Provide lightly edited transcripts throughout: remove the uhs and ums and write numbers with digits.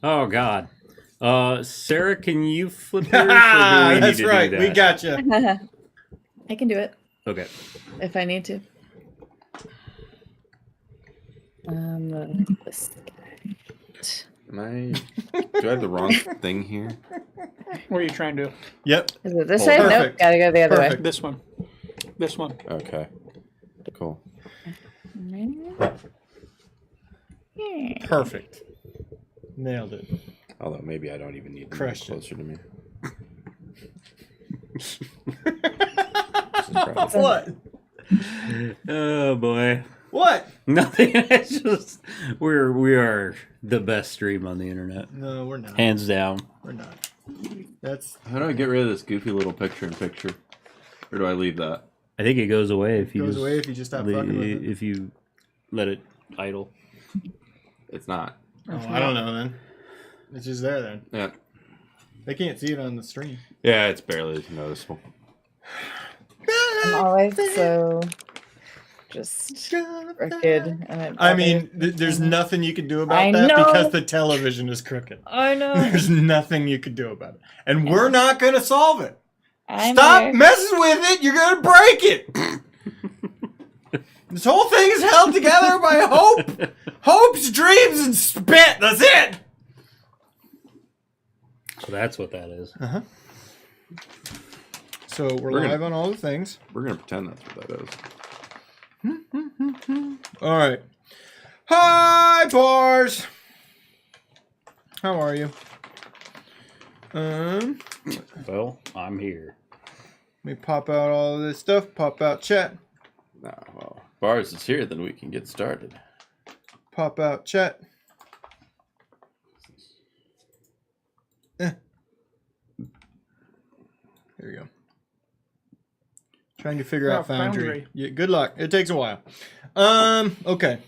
Oh God. Sarah, can you flip yours? Or do we need That's to right. Do that? We got you. I can do it. Okay. If I need to. This Do I have the wrong thing here? What are you trying to do? Yep. Is it this Hold side? on. Nope. Perfect. Gotta go the other Perfect. This one. This one. Okay. Cool. way. Perfect. Nailed it. Although maybe I don't even need to move Crushed it. closer to me. What? Oh boy. What? Nothing. It's just we are the best stream on the internet, No, we're not. hands down. We're not. That's How do I get rid of this goofy little picture-in-picture? Or do I leave that? I think it goes away if you goes just away if you just stop fucking with it. if you let it idle. It's not. Oh, I don't know then. It's just there then. Yeah. They can't see it on the stream. Yeah, it's barely noticeable. I'm always so just crooked. And I mean, there's nothing you can do about I that know. because the television is crooked. I know. There's nothing you can do about it. And we're not going to solve it. I'm Stop here. messing with it. You're going to break it. This whole thing is held together by hope. Hopes, dreams, and spit. That's it. So that's what that is. Uh-huh. So we're We're live gonna- on all the things. We're going to pretend that's what that is. All right. Hi, bars. How are you? Well, I'm here. Let me pop out all of this stuff. Pop out chat. Nah, well, Bars is here, then we can get started. Pop out chat. Here we go. Trying to figure out Foundry. Yeah, good luck. It takes a while. Okay.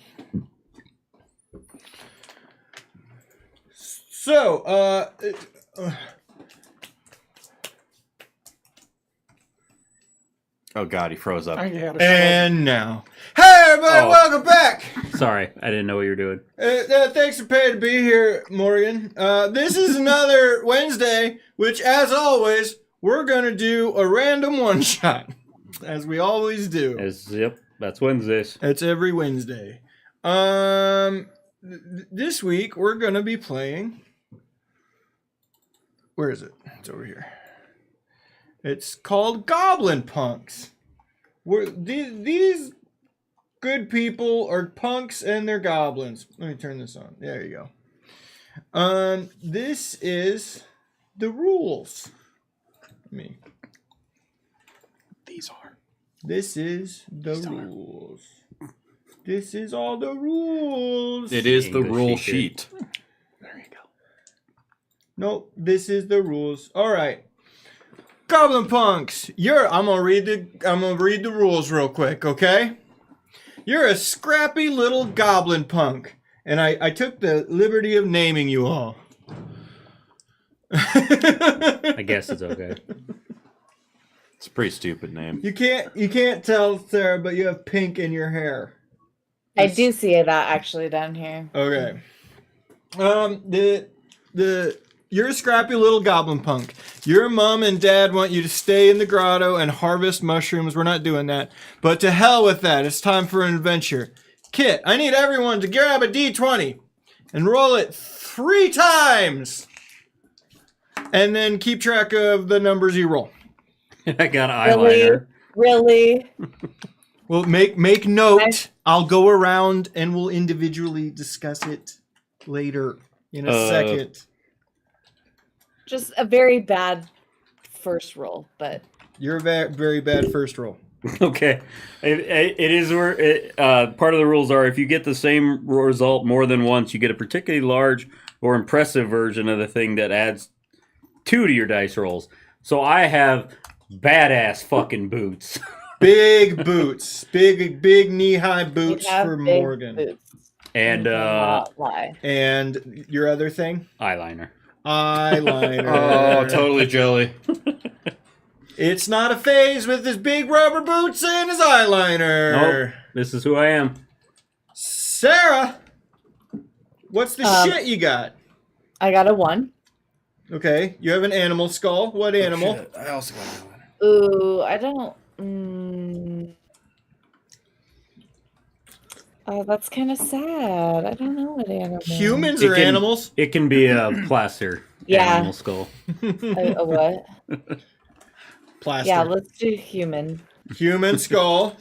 So, Oh God, he froze up. I had a stroke. and now. Hey, everybody, Oh. welcome back. Sorry, I didn't know what you were doing. Thanks for paying to be here, Morgan. This is another Wednesday, which, as always, we're going to do a random one-shot, as we always do. Yep, that's Wednesdays. It's every Wednesday. This week, we're going to be playing... Where is it? It's over here. It's called Goblin Punks. These good people are punks and they're goblins. Let me turn this on. There you go. This is the rules. These are. This is the rules. This is all the rules. It is the English rule sheet. sheet. There you go. Nope, this is the rules. All right. Goblin Punks, I'm gonna read the rules real quick, okay? You're a scrappy little goblin punk, and I took the liberty of naming you all. I guess it's okay. It's a pretty stupid name. You can't tell, Sarah, but you have pink in your hair. I do see that actually down here. Okay. You're a scrappy little goblin punk. Your mom and dad want you to stay in the grotto and harvest mushrooms. We're not doing that. But to hell with that. It's time for an adventure. Kit, I need everyone to grab a d20 and roll it 3 times. And then keep track of the numbers you roll. I got eyeliner. Really? Well, make note. I'll go around and we'll individually discuss it later in a second. Just a very bad first roll, but You're a very bad first roll. Okay, it is where part of the rules are if you get the same result more than once, you get a particularly large or impressive version of the thing that adds 2 to your dice rolls. So I have badass fucking boots. Big boots, big knee-high boots you have for big Morgan. boots. And You cannot lie. And your other thing, eyeliner. eyeliner. Oh, totally jelly. It's not a phase with his big rubber boots and his eyeliner. Nope, this is who I am. Sarah, what's the shit you got? I got a 1. Okay, you have an animal skull. What animal? Shit, I also got one. Ooh, I don't. Oh, that's kind of sad. I don't know what animal. Humans It or can- animals? It can be a placer Yeah. animal skull. A what? Plastic. Yeah, let's do human. Human skull.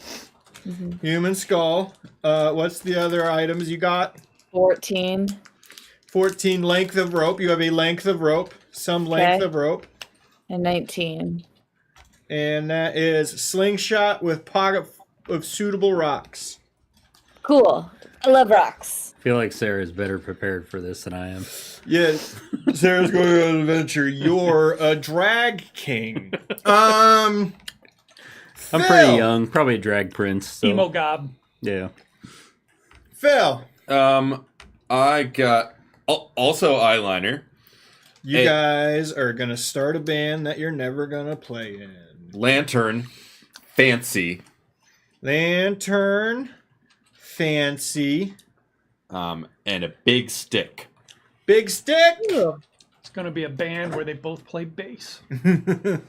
Mhm. Human skull. What's the other items you got? 14. 14 length of rope. You have a length of rope. Some length Okay. of rope. And 19. And that is slingshot with pocket of suitable rocks. Cool. I love rocks. I feel like Sarah's better prepared for this than I am. Yes, Sarah's going on an adventure. You're a drag king. I'm Phil. pretty young, probably a drag prince. So, Emo gob. yeah. Phil, I got also eyeliner, you Hey. guys are gonna start a band that you're never gonna play in. lantern, fancy, Lantern, fancy, and a big stick. big stick. Ooh. It's going to be a band where they both play bass.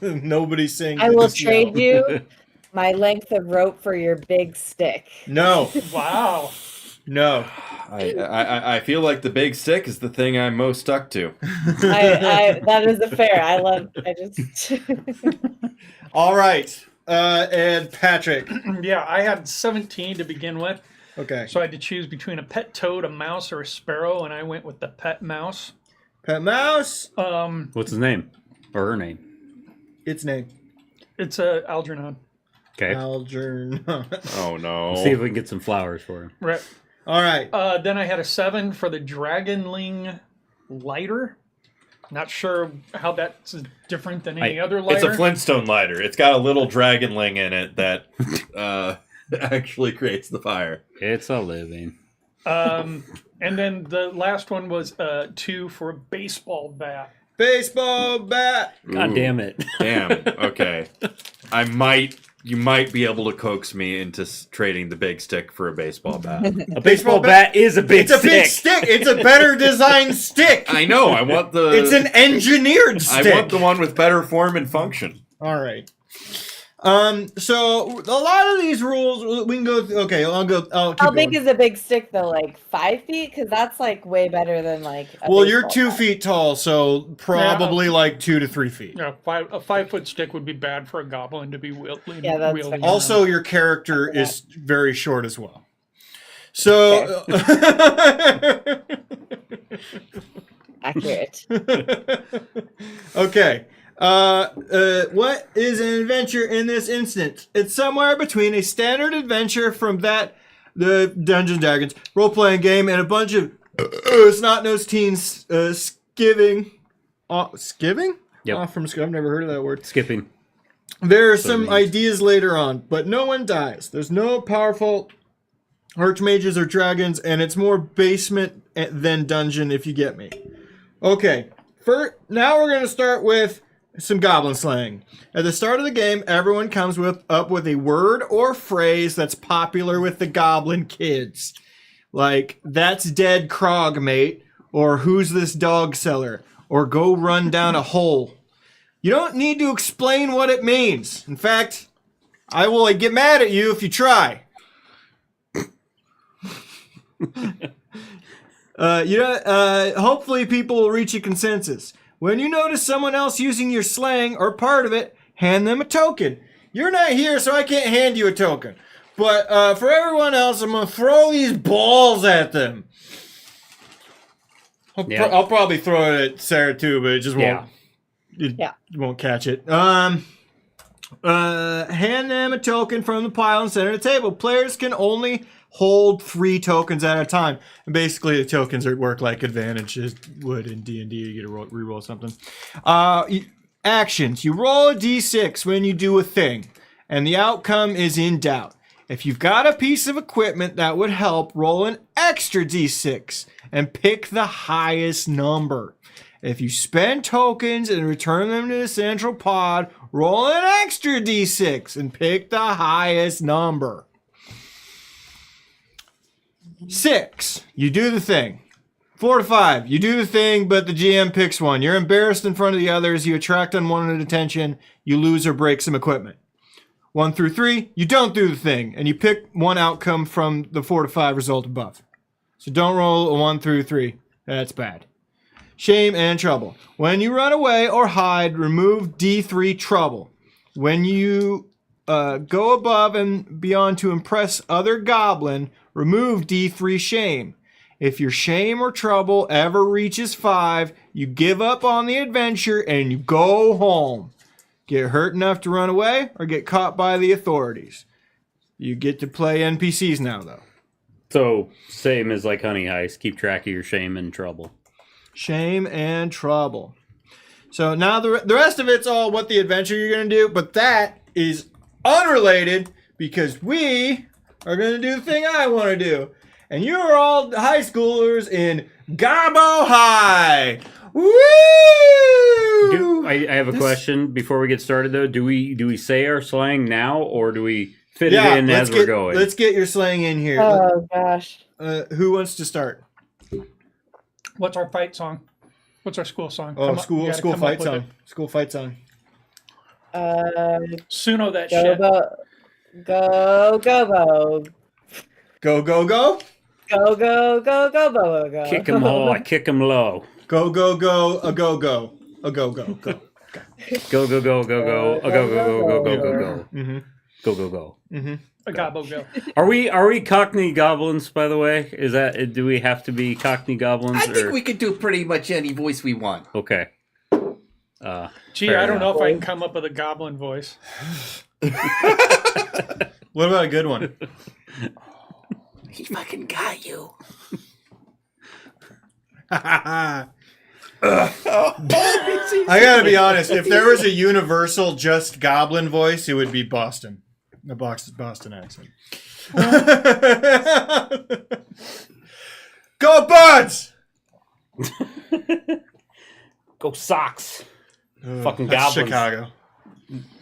Nobody sings. I in will this trade show. you my length of rope for your big stick. No, Wow. no. I feel like the big stick is the thing I'm most stuck to. That is a fair. I just. All right, and Patrick. Yeah, I had 17 to begin with. Okay, So I had to choose between a pet toad, a mouse, or a sparrow, and I went with the pet mouse. pet mouse. What's his name? Or her name? Its name. It's a Algernon. Okay. Algernon. Oh no! See if we can get some flowers for him. Right. All right. Then I had a 7 for the dragonling lighter. Not sure how that's different than any other lighter. It's a Flintstone lighter. It's got a little dragonling in it that actually creates the fire. It's a living. And then the last one was 2 for a baseball bat. Baseball bat. God Ooh, damn it. Damn. Okay. You might be able to coax me into trading the big stick for a baseball bat. A baseball bat is a big It's a big stick. It's a better designed stick. I know. I want the. It's an engineered stick. I want the one with better form and function. All right. So a lot of these rules we can go. Okay, I'll go. I'll keep How going. big is a big stick though? Like 5 feet? Because that's like way better than like. Well, you're 2 feet tall, so probably Yeah. like 2 to 3 feet. Yeah, a 5-foot stick would be bad for a goblin to be wielding. Yeah, that's wielding fair. Also, your character is very short as well. So. accurate. Okay. What is an adventure in this instance? It's somewhere between a standard adventure from the Dungeons & Dragons role-playing game and a bunch of snot-nosed teens skiving. Skiving? Yep. Off from I've never heard of that word. Skipping. There are So it some means- ideas later on, but no one dies. There's no powerful archmages or dragons, and it's more basement than dungeon, if you get me. Okay, now we're going to start with some goblin slang. At the start of the game, everyone comes up with a word or phrase that's popular with the goblin kids. Like, that's dead Krog, mate, or who's this dog seller, or go run down a hole. You don't need to explain what it means. In fact, I will get mad at you if you try. Hopefully people will reach a consensus. When you notice someone else using your slang or part of it, hand them a token. You're not here, so I can't hand you a token. But for everyone else, I'm going to throw these balls at them. I'll probably throw it at Sarah too, but it just won't. Yeah. You won't catch it. Hand them a token from the pile and center of the table. Players can only hold 3 tokens at a time. And basically, the tokens work like advantages would in D&D. You get to reroll something. Actions. You roll a d6 when you do a thing, and the outcome is in doubt. If you've got a piece of equipment that would help, roll an extra d6 and pick the highest number. If you spend tokens and return them to the central pod, roll an extra d6 and pick the highest number. 6. You do the thing. 4 to 5. You do the thing, but the GM picks one. You're embarrassed in front of the others. You attract unwanted attention. You lose or break some equipment. 1 through 3, you don't do the thing, and you pick one outcome from the 4 to 5 result above. So don't roll a 1 through 3. That's bad. Shame and trouble. When you run away or hide, remove D3 trouble. When you go above and beyond to impress other goblin, remove D3 shame. If your shame or trouble ever reaches 5, you give up on the adventure and you go home. Get hurt enough to run away or get caught by the authorities. You get to play NPCs now, though. So, same as like Honey Heist. Keep track of your shame and trouble. Shame and trouble. So now the rest of it's all what the adventure you're going to do, but that is unrelated because we are going to do the thing I want to do. And you're all high schoolers in Gobo High. Woo! I have a question before we get started, though. Do we say our slang now, or do we fit it in as we're going? Let's get your slang in here. Oh gosh. Who wants to start? What's our fight song? What's our school song? Oh, Come up- you school gotta school come fight up with song. it. School fight song. Suno that shit. Gobo. Go, Gobo. Go go go. Go, go, go, Gobo. Go. Kick 'em high, kick 'em low. Go go go. A go go. A go go go. Go, go, go, go, go. Go, go, go, go, go, go, go. Mm-hmm. Go, go, go. Mm-hmm. A Gobbo go. Are we Cockney goblins, by the way? Do we have to be Cockney goblins? I think we could do pretty much any voice we want. Okay. Gee, Fair I don't know enough. if I can come up with a goblin voice. What about a good one? He fucking got you. I gotta be honest. If there was a universal just goblin voice, it would be Boston. The Boston accent. Go Birds! Go Sox. Fucking That's goblins. Chicago.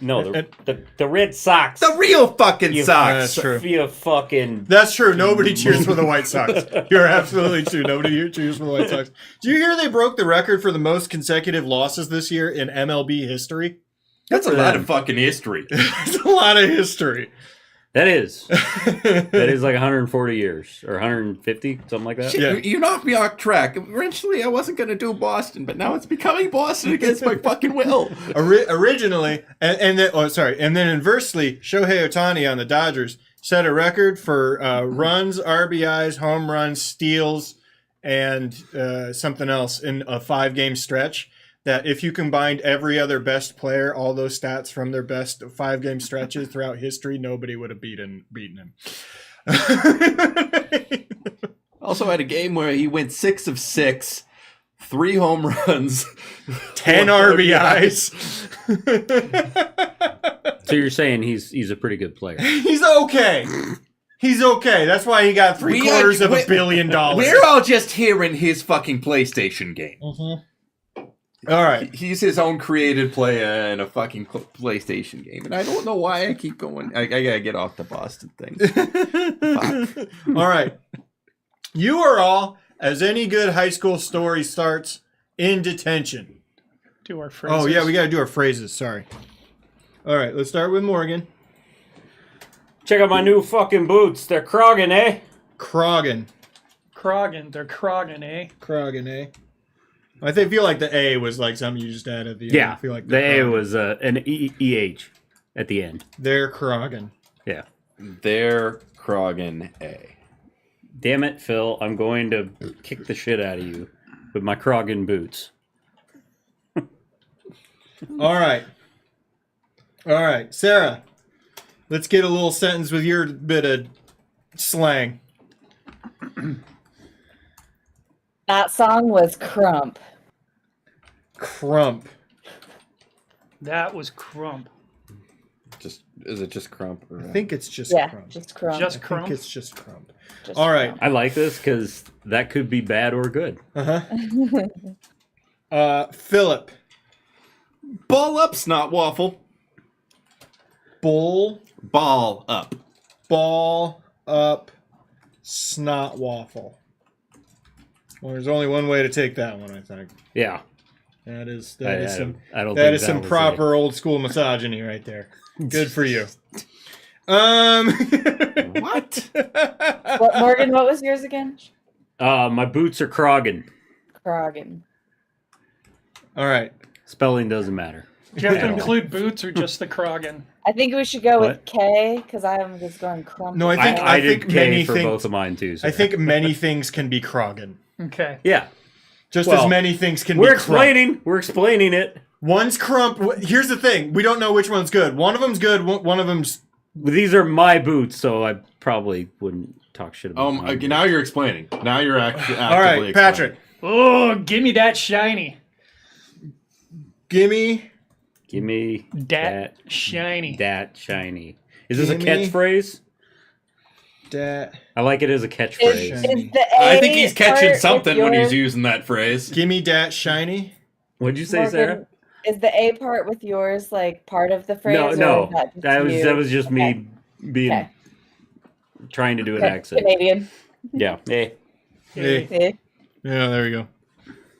No, the Red Sox. The real fucking You- Sox. That's true. You fucking. That's true. Nobody cheers for the White Sox. You're absolutely true. Nobody here cheers for the White Sox. Do you hear they broke the record for the most consecutive losses this year in MLB history? That's a lot of fucking history. It's a lot of history. That is like 140 years or 150, something like that. Shit, Yeah. you knocked me off track. Originally, I wasn't going to do Boston, but now it's becoming Boston against my fucking will. Originally, and then inversely, Shohei Ohtani on the Dodgers set a record for runs, RBIs, home runs, steals, and something else in a 5-game stretch. That if you combined every other best player, all those stats from their best 5-game stretches throughout history, nobody would have beaten him. Also had a game where he went 6 of 6, 3 home runs, 10 RBIs. So you're saying he's a pretty good player. He's okay. He's okay. That's why he got $750 million. We're all just hearing his fucking PlayStation game. All right. He's his own created player in a fucking PlayStation game. And I don't know why I keep going. I gotta get off the Boston thing. Fuck. All right. You are all, as any good high school story starts, in detention. Do our phrases. Oh, yeah, we got to do our phrases. Sorry. All right, let's start with Morgan. Check out my new fucking boots. They're Krogan, eh? Krogan. Krogan. They're Krogan, eh? Krogan, eh? I feel like the A was like something you just added at the end. Yeah. I feel like The A Krogan. was an EH at the end. They're Krogan. Yeah. They're Krogan A. Damn it, Phil. I'm going to kick the shit out of you with my Krogan boots. All right. All right. Sarah, let's get a little sentence with your bit of slang. That song was Crump. Crump. That was Crump. Is it just Crump? Or, I think it's just Yeah, Crump. just Crump. Just I think Crump. it's just Crump. Just All right. Crump. I like this because that could be bad or good. Philip. Ball up, snot waffle. Bull. Ball up. Ball up. Snot waffle. Well, there's only one way to take that one, I think. Yeah. That is I some don't that think is some was proper old school misogyny right there. Good for you. What? What, Morgan, what was yours again? My boots are Krogan. Krogan. All right. Spelling doesn't matter. Do you have At to all. include boots or just the Krogan? I think we should go with What? K because I'm just going crump. No, I think I did think K many for things. both of mine too. So. I think many things can be Krogan. Okay. Yeah. Just Well, as many things can We're be crump. explaining. We're explaining it. One's crump. Here's the thing: we don't know which one's good. One of them's good. One of them's. These are my boots, so I probably wouldn't talk shit about. my boots. Now you're explaining. Now you're actively All right, Patrick. Oh, give me that shiny. Gimme. Give me Dat shiny. that shiny. Is this a Gimme catchphrase? Dat. I like it as a Is, catchphrase. is the A I think he's catching part something with when yours, he's using that phrase. Gimme dat shiny. What'd you say, Morgan, Sarah? Is the A part with yours like part of the phrase? No, or no. is that just That was you? just me being Okay. trying to do an Okay, accent. Canadian. Yeah. Hey. Hey. Eh. Yeah, there we go.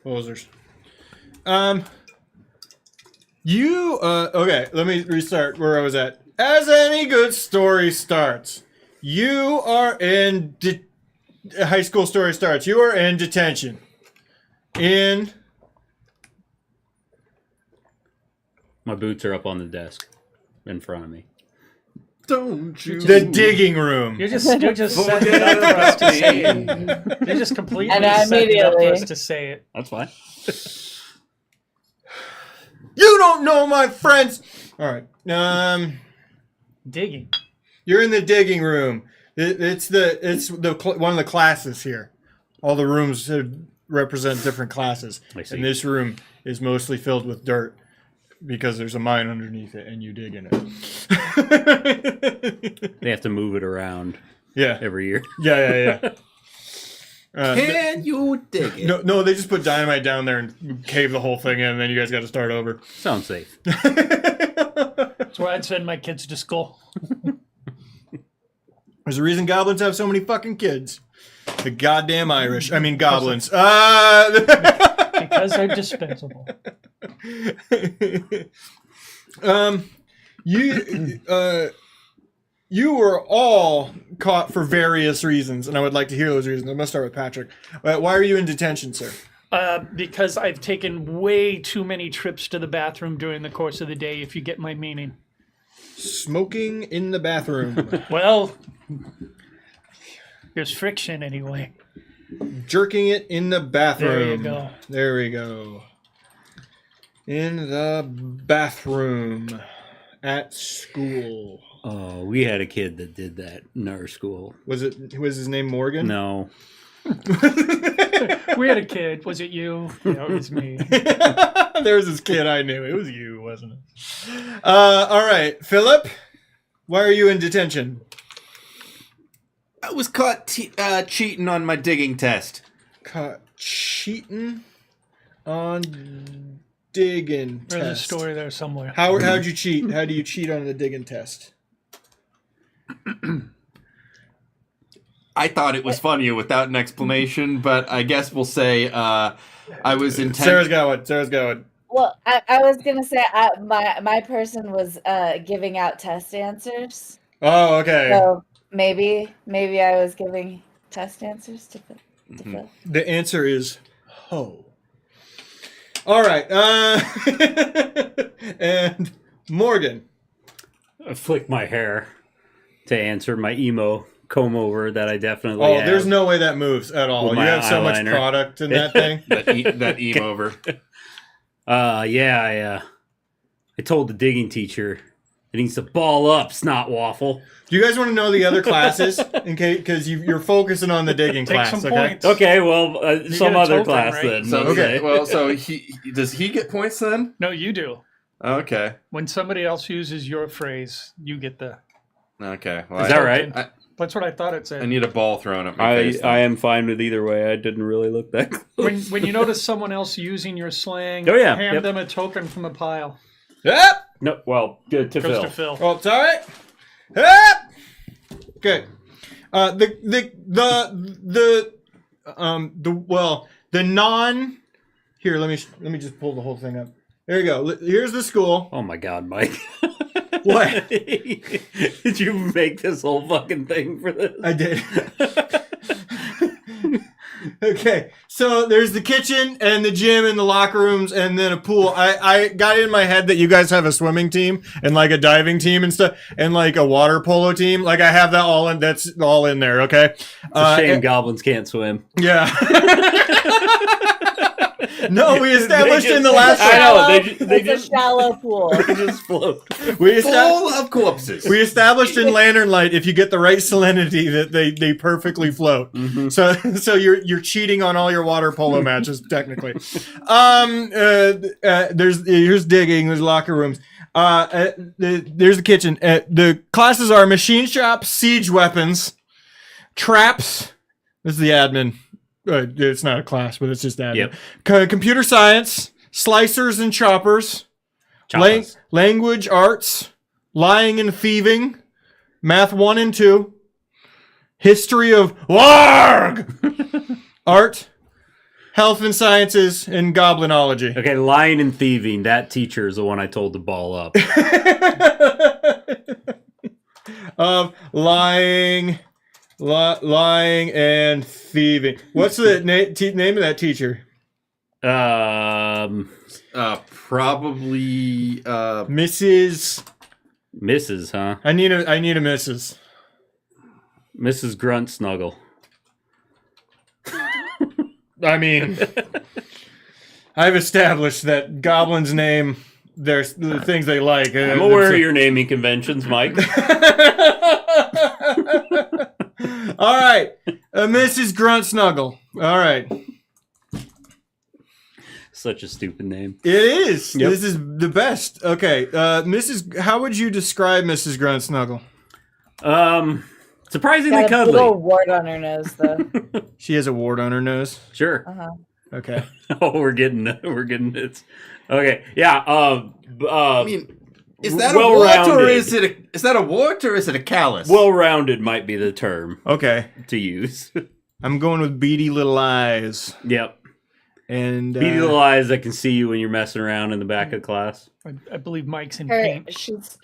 Posers. You okay, let me restart where I was at. As any good story starts, you are in high school story starts. You are in detention. My boots are up on the desk in front of me. Don't you? The digging room. You're just setting it up for us to say it. You're just completely And setting it up for immediately. us to say it. That's fine. You don't know my friends. All right. Digging. You're in the digging room. It's one of the classes here. All the rooms represent different classes, I see. and this room is mostly filled with dirt because there's a mine underneath it, and you dig in it. They have to move it around Yeah, every year. yeah. Can you dig it? No, they just put dynamite down there and cave the whole thing in, and then you guys got to start over. Sounds safe. That's why I'd send my kids to school. There's a reason goblins have so many fucking kids. The goddamn Irish. I mean goblins. Because they're dispensable. You were all caught for various reasons, and I would like to hear those reasons. I'm going to start with Patrick. Why are you in detention, sir? Because I've taken way too many trips to the bathroom during the course of the day, if you get my meaning. Smoking in the bathroom. Well, there's friction anyway. Jerking it in the bathroom. There you go. There we go. In the bathroom at school. Oh, we had a kid that did that in our school. Was his name Morgan? No. We had a kid. Was it you? Yeah, it was me. There was this kid I knew. It was you, wasn't it? All right, Philip. Why are you in detention? I was caught cheating on my digging test. Caught cheating on digging There's a test. story there somewhere. How'd you cheat? How do you cheat on the digging test? I thought it was funnier without an explanation, but I guess we'll say I was Sarah's got one. Sarah's got one. Well, I was gonna say my person was giving out test answers. Oh, okay. So maybe I was giving test answers to Phil. The answer is ho. All right. And Morgan. I flick my hair to answer my emo comb over that I definitely Oh, have. there's no way that moves at all. With You my have so much eyeliner. product in that thing. that emo over. I told the digging teacher it needs to ball up, snot waffle. Do you guys want to know the other classes? In case, because you're focusing on the digging Take class. some Okay. points. Okay, well, some get a other token, class right? then. So Okay. well, so does he get points then? No, you do. Okay. When somebody else uses your phrase, you get the. Okay. Well, Is that right? That's what I thought it I said. need a ball thrown at my face. I am fine with either way. I didn't really look that close. When you notice someone else using your slang, Oh, yeah. hand Yep. them a token from the pile. Yep. No, well, good to Goes Phil. to Phil. Oh, it's all right. Yep. Okay. The the non. Here, let me just pull the whole thing up. There you go. Here's the school. Oh my God, Mike. What? Did you make this whole fucking thing for this? I did. Okay, so there's the kitchen and the gym and the locker rooms and then a pool. I got in my head that you guys have a swimming team and like a diving team and stuff and like a water polo team. Like I have that all in. That's all in there. Okay. It's a shame goblins can't swim. Yeah. No, we established in the last. I know they It's just a shallow pool. they just float. Full of corpses. We established in Lantern Light if you get the right salinity that they perfectly float. Mm-hmm. So you're cheating on all your water polo matches technically. Here's digging. There's locker rooms. There's the kitchen. The classes are machine shop, siege weapons, traps. This is the admin. It's not a class, but it's just admin. Yep. Computer science, slicers and choppers. Choppers. Language arts, lying and thieving, math 1 and 2, history of warg, art, health and sciences, and goblinology. Okay, lying and thieving. That teacher is the one I told to ball up. Of lying and thieving. What's the name of that teacher? Probably Mrs. Huh? I need a Mrs. Mrs. Grunt Snuggle. I mean, I've established that goblins name the things they like. I'm aware of your naming conventions, Mike. All right, Mrs. Grunt Snuggle. All right, Such a stupid name. it is. Yep. This is the best. Okay, Mrs. How would you describe Mrs. Grunt Snuggle? Surprisingly Got a cuddly. little wart on her nose, though. She has a wart on her nose. Sure. Uh-huh. Okay. Oh, we're getting it. Okay. Yeah. I mean, is that well-rounded. a wart or is it a callus? Well-rounded might be the term Okay. to use. I'm going with beady little eyes Yep. and Beady little eyes that can see you when you're messing around in the back of class. I believe Mike's in Her, paint.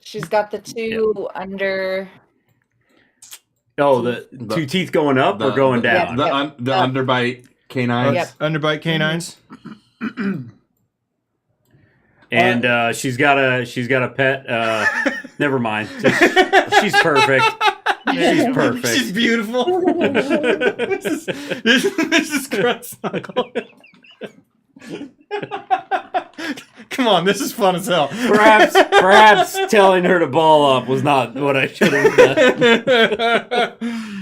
she's got the two under. Oh, the two teeth going up or going down? The underbite canines. Yep. underbite canines. And she's got a pet. Never mind. She's perfect. She's perfect. She's beautiful. This is Grunt Snuggle. Come on, this is fun as hell. Perhaps telling her to ball up was not what I should have done.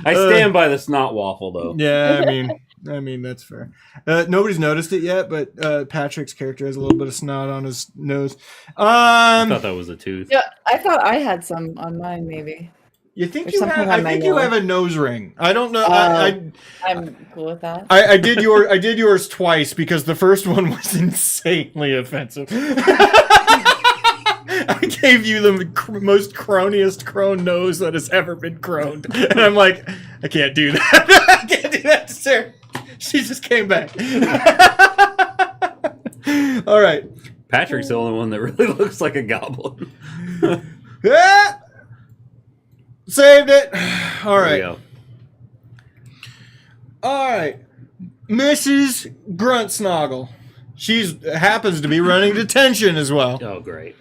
I stand by the snot waffle though. Yeah, I mean that's fair. Nobody's noticed it yet, but Patrick's character has a little bit of snot on his nose. I thought that was a tooth. Yeah, I thought I had some on mine. Maybe You think There's you something have? on I my think you nose. have a nose ring. I don't know. I'm cool with that. I did yours twice because the first one was insanely offensive. I gave you the most croniest crone nose that has ever been croned, and I'm like, I can't do that. I can't do that to Sarah. She just came back. All right. Patrick's the only one that really looks like a goblin. Yeah. Saved it. All There right. we go. All right. Mrs. Grunt Snoggle. She happens to be running detention as well. Oh, great.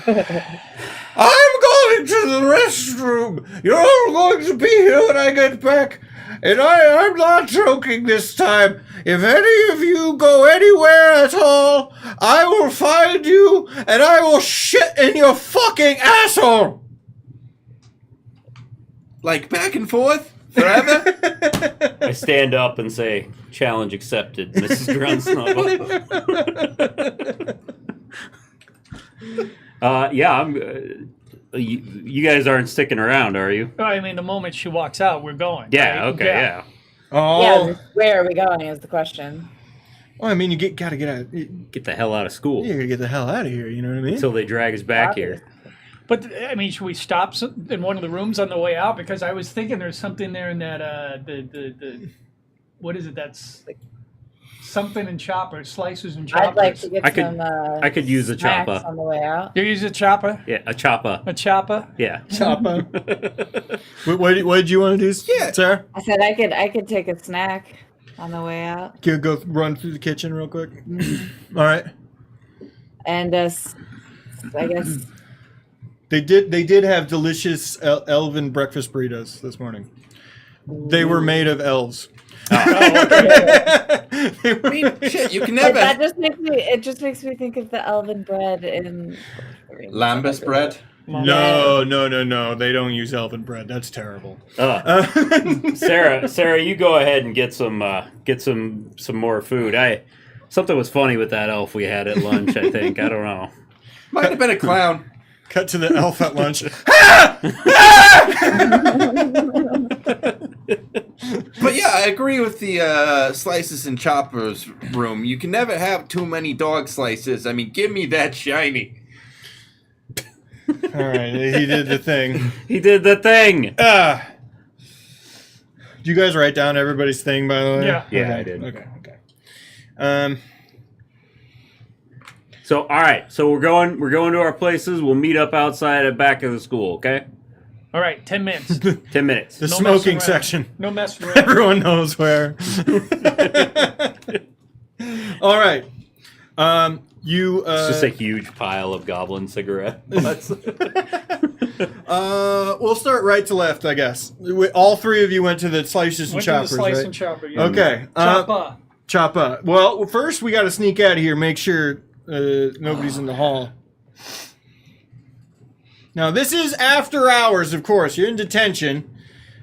I'm going to the restroom. You're all going to be here when I get back. And I'm not joking this time. If any of you go anywhere at all, I will find you and I will shit in your fucking asshole. Like back and forth forever. I stand up and say, "Challenge accepted, Mrs. Grunsnuggle." Yeah, I'm. You guys aren't sticking around, are you? I mean, the moment she walks out, we're going. Yeah. right? Okay. Yeah. Oh, Yeah, where are we going is the question. well, I mean, you gotta get out. You Get the hell out of school gotta get the hell out of here. You know what I mean? until they drag us back here. But I mean, should we stop in one of the rooms on the way out? Because I was thinking there's something there in that the what is it? That's something in choppers, slices and choppers. I'd like to get I could- some. I could use a snacks chopper. on the way out. You use a chopper? Yeah, a chopper. A chopper? Yeah. Choppa. what did you want to do, Sarah? I said I could take a snack on the way out, Can you go run through the kitchen real quick? All right. and I guess They did have delicious elven breakfast burritos this morning. They were made of elves. I mean, shit, you can but never. that just makes me think of the elven bread in Lambus bread. No. They don't use elven bread. That's terrible. Sarah, you go ahead and get some more food. Something was funny with that elf we had at lunch. I think I don't know. Might have been a clown. Cut to the elf at lunch. But yeah, I agree with the slices and choppers room. You can never have too many dog slices. I mean, give me that shiny. All right, he did the thing. He did the thing. Do you guys write down everybody's thing, by the way? Yeah. Yeah, Okay, I did. Okay. So all right, so we're going to our places. We'll meet up outside at back of the school. Okay, All right, 10 minutes. 10 minutes. The No smoking messing around. section. No messing around. Everyone knows where. All right. You. It's just a huge pile of goblin cigarette butts. We'll start right to left, I guess. All three of you went to the slices and Went to the choppers, slice right? and chopper. Yeah. Okay. Chopper. Chop up. Well, first we got to sneak out of here. Make sure nobody's in the hall. Now this is after hours, of course. You're in detention.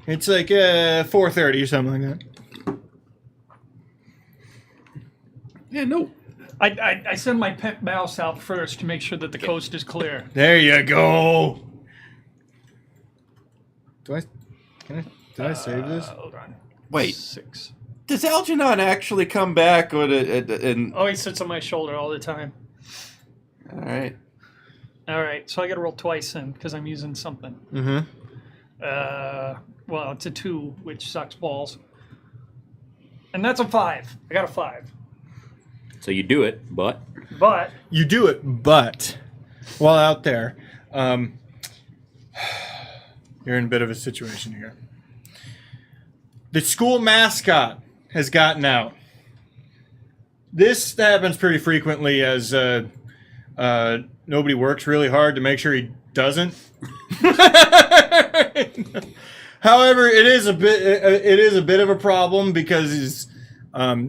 It's like 4:30 or something like that. Yeah, no. I send my pet mouse out first to make sure that the coast is clear. There you go. Did I save this? Hold on. Wait, 6. does Algernon actually come back? Or and Oh, he sits on my shoulder all the time. all right. All right, so I got to roll twice in because I'm using something. Mm-hmm. Well, it's a 2, which sucks balls. And that's a 5. I got a 5. So you do it, but But You do it, but while out there, you're in a bit of a situation here. The school mascot has gotten out. This happens pretty frequently as nobody works really hard to make sure he doesn't. However, it is a bit of a problem because he's a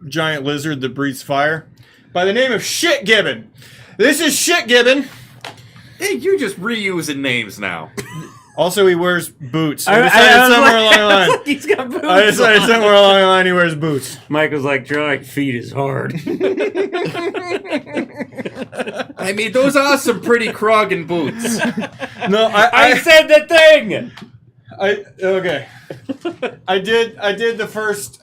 giant lizard that breathes fire by the name of Shit Gibbon. This is Shit Gibbon. Hey, you're just reusing names now. Also, he wears boots. I I decided was somewhere like- along the line. he's got boots. I decided somewhere along the line he wears boots. Mike was like, "Drawing feet is hard." I mean, those are some pretty Krogan boots. No, I said the thing. Okay. I did the first.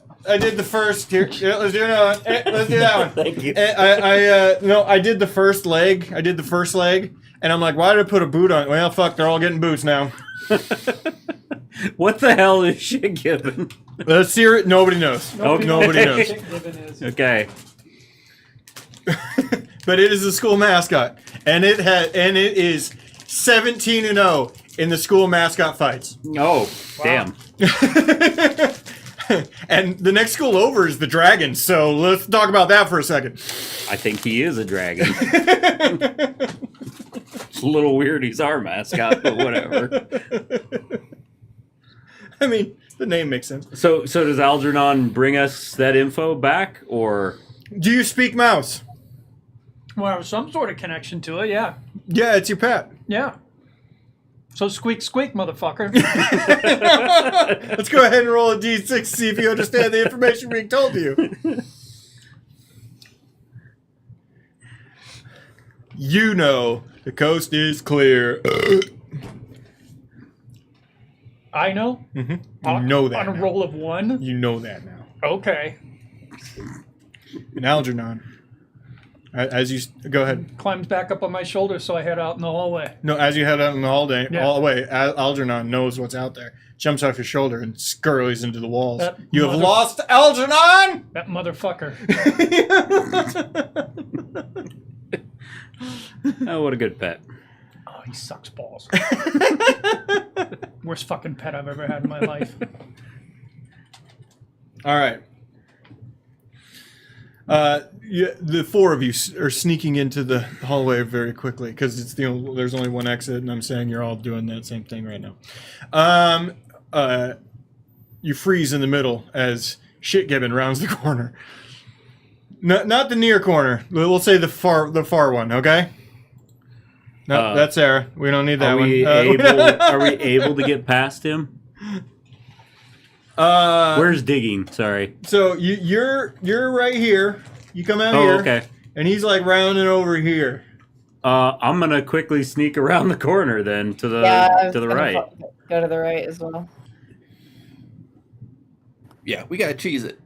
Here, let's do another one. Let's do that one. Thank you. I did the first leg. And I'm like, why did I put a boot on? Well, fuck, they're all getting boots now. What the hell is shit given? Let's hear it. Nobody knows. Okay. Nobody knows. Okay. But it is a school mascot, and it is 17-0 in the school mascot fights. Oh, damn. And the next school over is the Dragons, so let's talk about that for a second. I think he is a dragon. It's a little weird he's our mascot, but whatever. I mean, the name makes sense. So does Algernon bring us that info back, or? Do you speak mouse? Well, some sort of connection to it, yeah. Yeah, it's your pet. Yeah. So squeak, squeak, motherfucker. Let's go ahead and roll a d6, see if you understand the information being told to you. You know the coast is clear. I know. You know that On a now. roll of 1. You know that now. Okay. And Algernon, As you go ahead. Climbs back up on my shoulder, so I head out in the hallway. No, as you head out in the hallway, Yeah. all the way, Algernon knows what's out there. Jumps off your shoulder and scurries into the walls. That You have mother- lost Algernon! That motherfucker. Oh, what a good pet. Oh, he sucks balls. Worst fucking pet I've ever had in my life. All right. The four of you are sneaking into the hallway very quickly because there's only one exit, and I'm saying you're all doing that same thing right now. You freeze in the middle as Shitgibbon rounds the corner. Not the near corner. We'll say the far one. Okay. No, that's Sarah. We don't need that Are one. we able to get past him? Where's digging? Sorry. So you're right here. You come out here. Okay. And he's like rounding over here. I'm gonna quickly sneak around the corner then to the I was to the gonna right. Go to the right as well. Yeah, we gotta cheese it.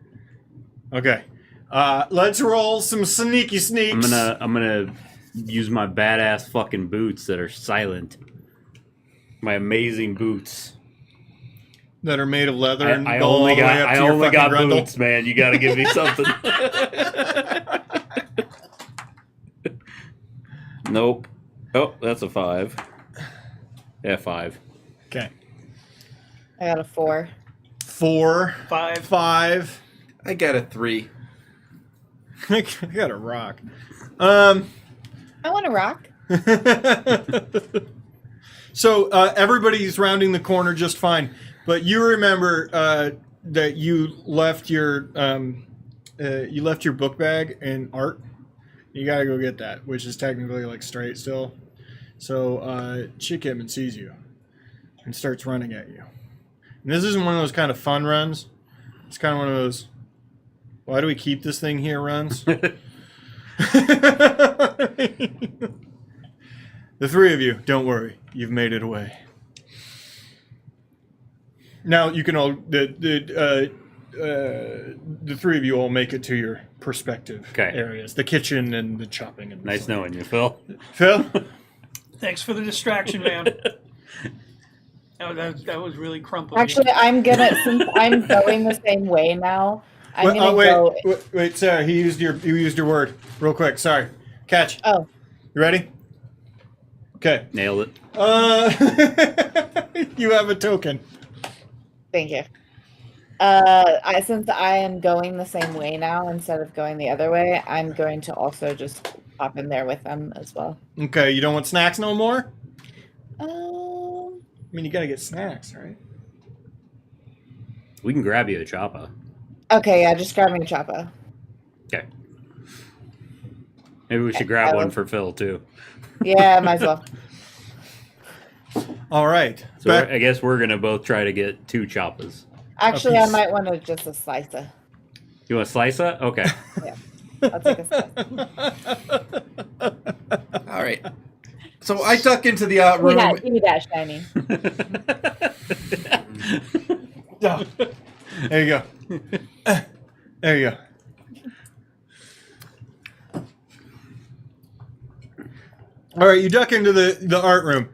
Okay. Let's roll some sneaky sneaks. I'm gonna use my badass fucking boots that are silent. My amazing boots. That are made of leather and I go all only the way up got to your fucking grundle. boots, man. You got to give me something. Nope. Oh, that's a 5. Yeah, 5. Okay. I got a 4. 4. 5. 5. I got a 3. I got a rock. I want to rock. So everybody's rounding the corner just fine, but you remember that you left your book bag in art. You gotta go get that, which is technically like straight still. So Shitgibbon sees you and starts running at you. And this isn't one of those kind of fun runs. It's kind of one of those, why do we keep this thing here runs? The three of you, don't worry, you've made it away. Now you can all the three of you all make it to your prospective areas, the kitchen and the chopping. And Nice knowing you, Phil. Phil. Thanks for the distraction, man. That was really crumpled. Actually, since I'm going the same way now. I'm gonna go. Wait, Sarah. You used your word real quick. Sorry. Catch. Oh. You ready? Okay. Nailed it. You have a token. Thank you. Since I am going the same way now instead of going the other way, I'm going to also just hop in there with them as well. Okay. You don't want snacks no more? Um. I mean, you gotta get snacks, right? We can grab you a choppa. Okay, yeah, just grab me a choppa. Okay. Maybe we should grab one for Phil too. Yeah, might as well. All right. So I guess we're gonna both try to get 2 choppas. Actually, I might want to just a slicer. You want a slicer? Okay. Yeah, I'll take a slice. All right. So I duck into the room. Give me that, Shiny. There you go. There you go. All right, you duck into the art room.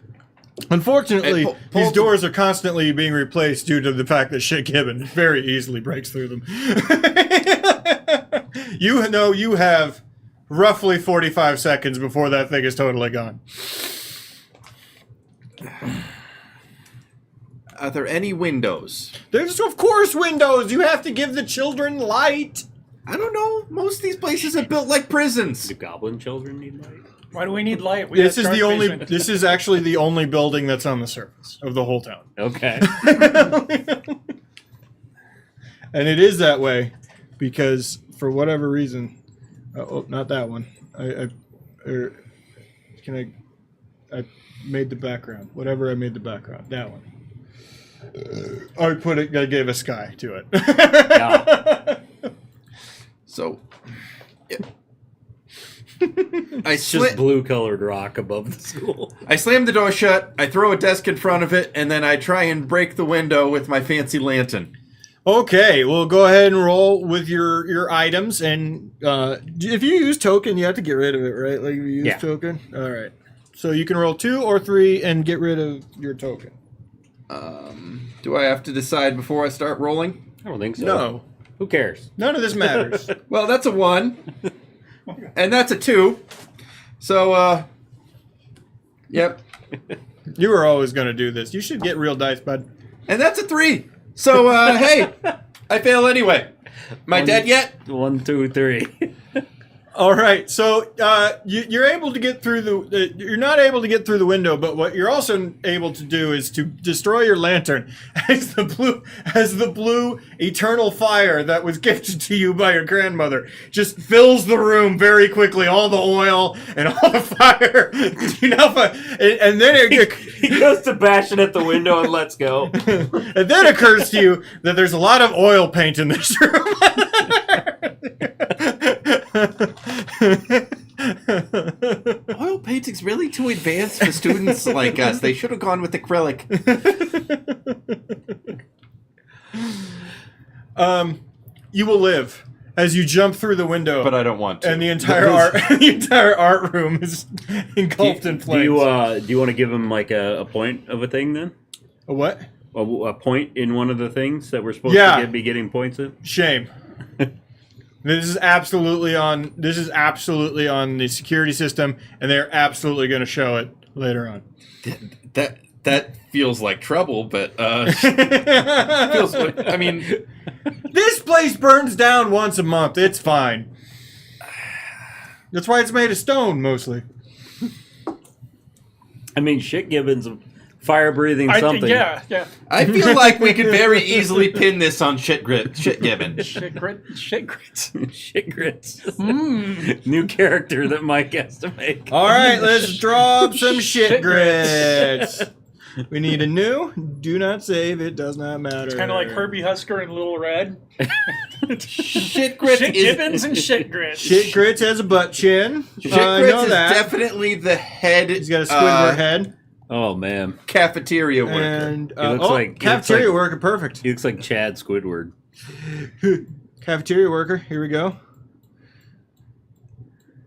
Unfortunately, Hey, these doors are constantly being replaced due to the fact that Shitgibbon very easily breaks through them. You know you have roughly 45 seconds before that thing is totally gone. Are there any windows? There's, of course, windows. You have to give the children light. I don't know. Most of these places are built like prisons. Do goblin children need light? Why do we need light? This is actually the only building that's on the surface of the whole town. Okay. And it is that way because for whatever reason, not that one. I made the background. Whatever I made the background, that one. I gave a sky to it. Yeah. So, yeah. It's just blue colored rock above the school. I slam the door shut, I throw a desk in front of it, and then I try and break the window with my fancy lantern. Okay, well, go ahead and roll with your items, and if you use token, you have to get rid of it, right? Like if you use Yeah. token. All right. So you can roll 2 or 3 and get rid of your token. Do I have to decide before I start rolling? I don't think so. No, Who cares? none of this matters. Well, that's a 1. And that's a 2. So, yep. You were always going to do this. You should get real dice, bud. And that's a 3. So, hey, I fail anyway. Am I dead yet? 1, 2, 3. All right, so you're able to get through the. You're not able to get through the window, but what you're also able to do is to destroy your lantern as the blue eternal fire that was gifted to you by your grandmother just fills the room very quickly. All the oil and all the fire, and then it. He goes to bash it at the window and lets go. And then it occurs to you that there's a lot of oil paint in this room. Oil painting's really too advanced for students like us. They should have gone with acrylic. You will live as you jump through the window. But I don't want to. And the entire art room is engulfed in flames. Do you want to give him like a point of a thing then? A what? A point in one of the things that we're supposed to be getting points in? Shame. This is absolutely on the security system, and they're absolutely going to show it later on. That feels like trouble, but feels like, I mean, This place burns down once a month. It's fine. That's why it's made of stone mostly. I mean, shit gibbons, fire breathing something. Yeah. I feel like we could very easily pin this on shit gibbon. Shit grits. Shit grits. New character that Mike has to make. All right, let's drop some shit Shit grits. We need a new. Do not save. It does not matter. It's kind of like Herbie Husker and Little Red. Shit grits Shit is gibbons and shit grits. Shit grits has a butt chin. shit I grits know is that. definitely the head. He's got a Squidward head. Oh man, Cafeteria worker. And looks like- cafeteria he looks worker, perfect. he looks like Chad Squidward. Cafeteria worker. Here we go.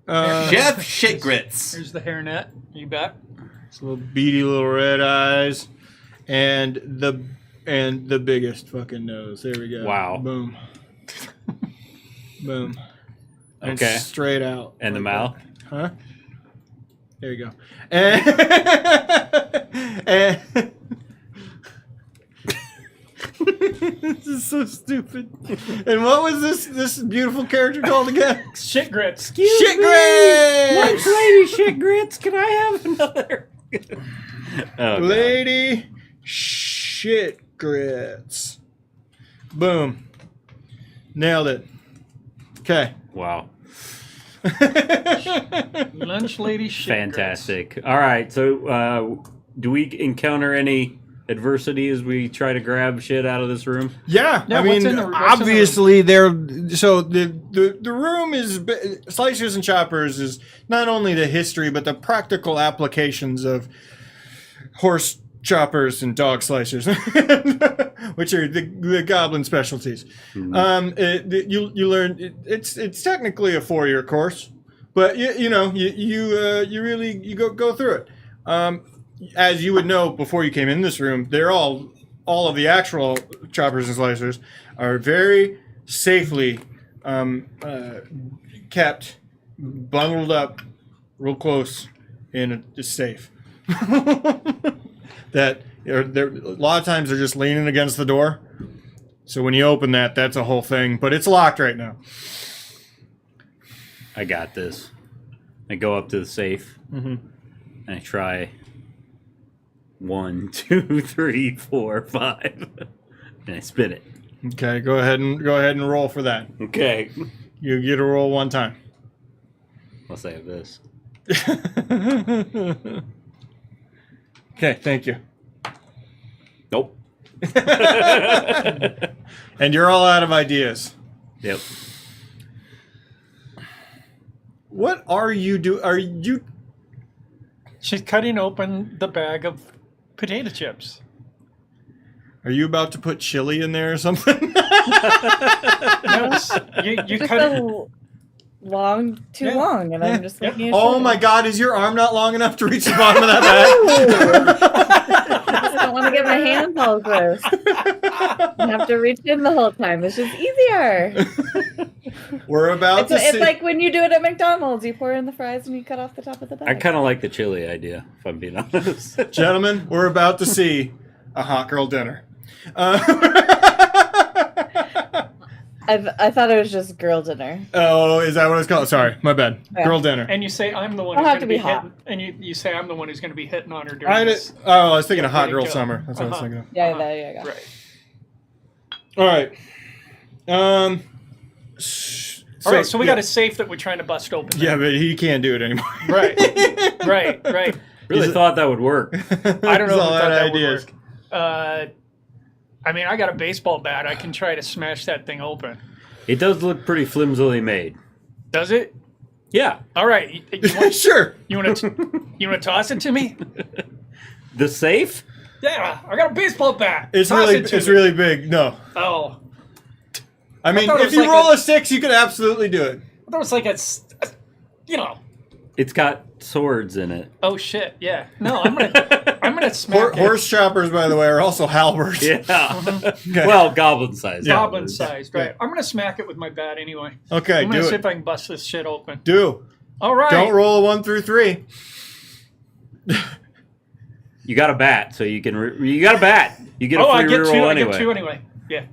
Chef shit grits. Here's the hairnet. You bet. Little beady little red eyes, and the biggest fucking nose. There we go. Wow. Boom. Boom. And Okay. straight out. And the mouth. Huh? There you go. And, this is so stupid. And what was this beautiful character called again? Shit grits. Shit grits! Lady shit grits, can I have another? Oh, God. Lady shit grits. Boom. Nailed it. Okay. Wow. Lunch lady shit Fantastic. All right, so do we encounter any adversity as we try to grab shit out of this room? Yeah, Yeah, I what's mean, in the- what's in the obviously the room is Slicers and Choppers is not only the history but the practical applications of horse choppers and dog slicers, which are the goblin specialties. You learn it's technically a 4-year course, but you really go through it. As you would know before you came in this room, they're all of the actual choppers and slicers are very safely kept, bundled up, real close in a safe. That a lot of times they're just leaning against the door. So when you open that, that's a whole thing. But it's locked right now. I got this. I go up to the safe and I try 1, 2, 3, 4, 5, and I spin it. Okay, go ahead and roll for that. Okay. You get a roll one time. I'll save this. Okay, thank you. Nope. And you're all out of ideas. Yep. What are you doing? Are you? She's cutting open the bag of potato chips. Are you about to put chili in there or something? No, you Just cut it. too Yeah. long, and I'm just Yeah. making it Oh short. my God, is your arm not long enough to reach the bottom of that bag? I just don't want to get my hands all gross. I have to reach in the whole time. It's just easier. We're about to It's see. like when you do it at McDonald's. You pour in the fries and you cut off the top of the bag. I kind of like the chili idea, if I'm being honest. Gentlemen, we're about to see a hot girl dinner. I thought it was just girl dinner. Oh, is that what it's called? Sorry, my bad. Yeah. Girl dinner. And you say I'm the one Don't who's have going to to be be hot. hitting, and you say I'm the one who's going to be hitting on her during I this. I was thinking of hot Ready to girl go. summer. That's what I was Uh-huh. thinking of. Yeah, there you go. Right. All right. All right, so we got a safe that we're trying to bust open. Yeah, but he can't do it anymore. Right. Right. Really thought that would work. I don't know if That's all I thought that that would ideas. work. I mean, I got a baseball bat. I can try to smash that thing open. It does look pretty flimsily made. Does it? Yeah. All right. Sure. You want to toss it to me? The safe? Yeah, I got a baseball bat. It's Toss really it to it's me. really big. No. Oh, I mean, thought it if was you like roll a 6, you could absolutely do it. I thought it was like you know. It's got swords in it. Oh shit! Yeah. No, I'm gonna smack it. Horse choppers, by the way, are also halberds. Yeah. Okay. Well, goblin size. Goblin sized, right? I'm gonna smack it with my bat anyway. Okay, I'm gonna do see it. if I can bust this shit open. Do. All right. Don't roll a 1 through 3. You got a bat, so you can. You got a bat. You get a Oh, free I get reroll two. anyway. I get two anyway. Yeah.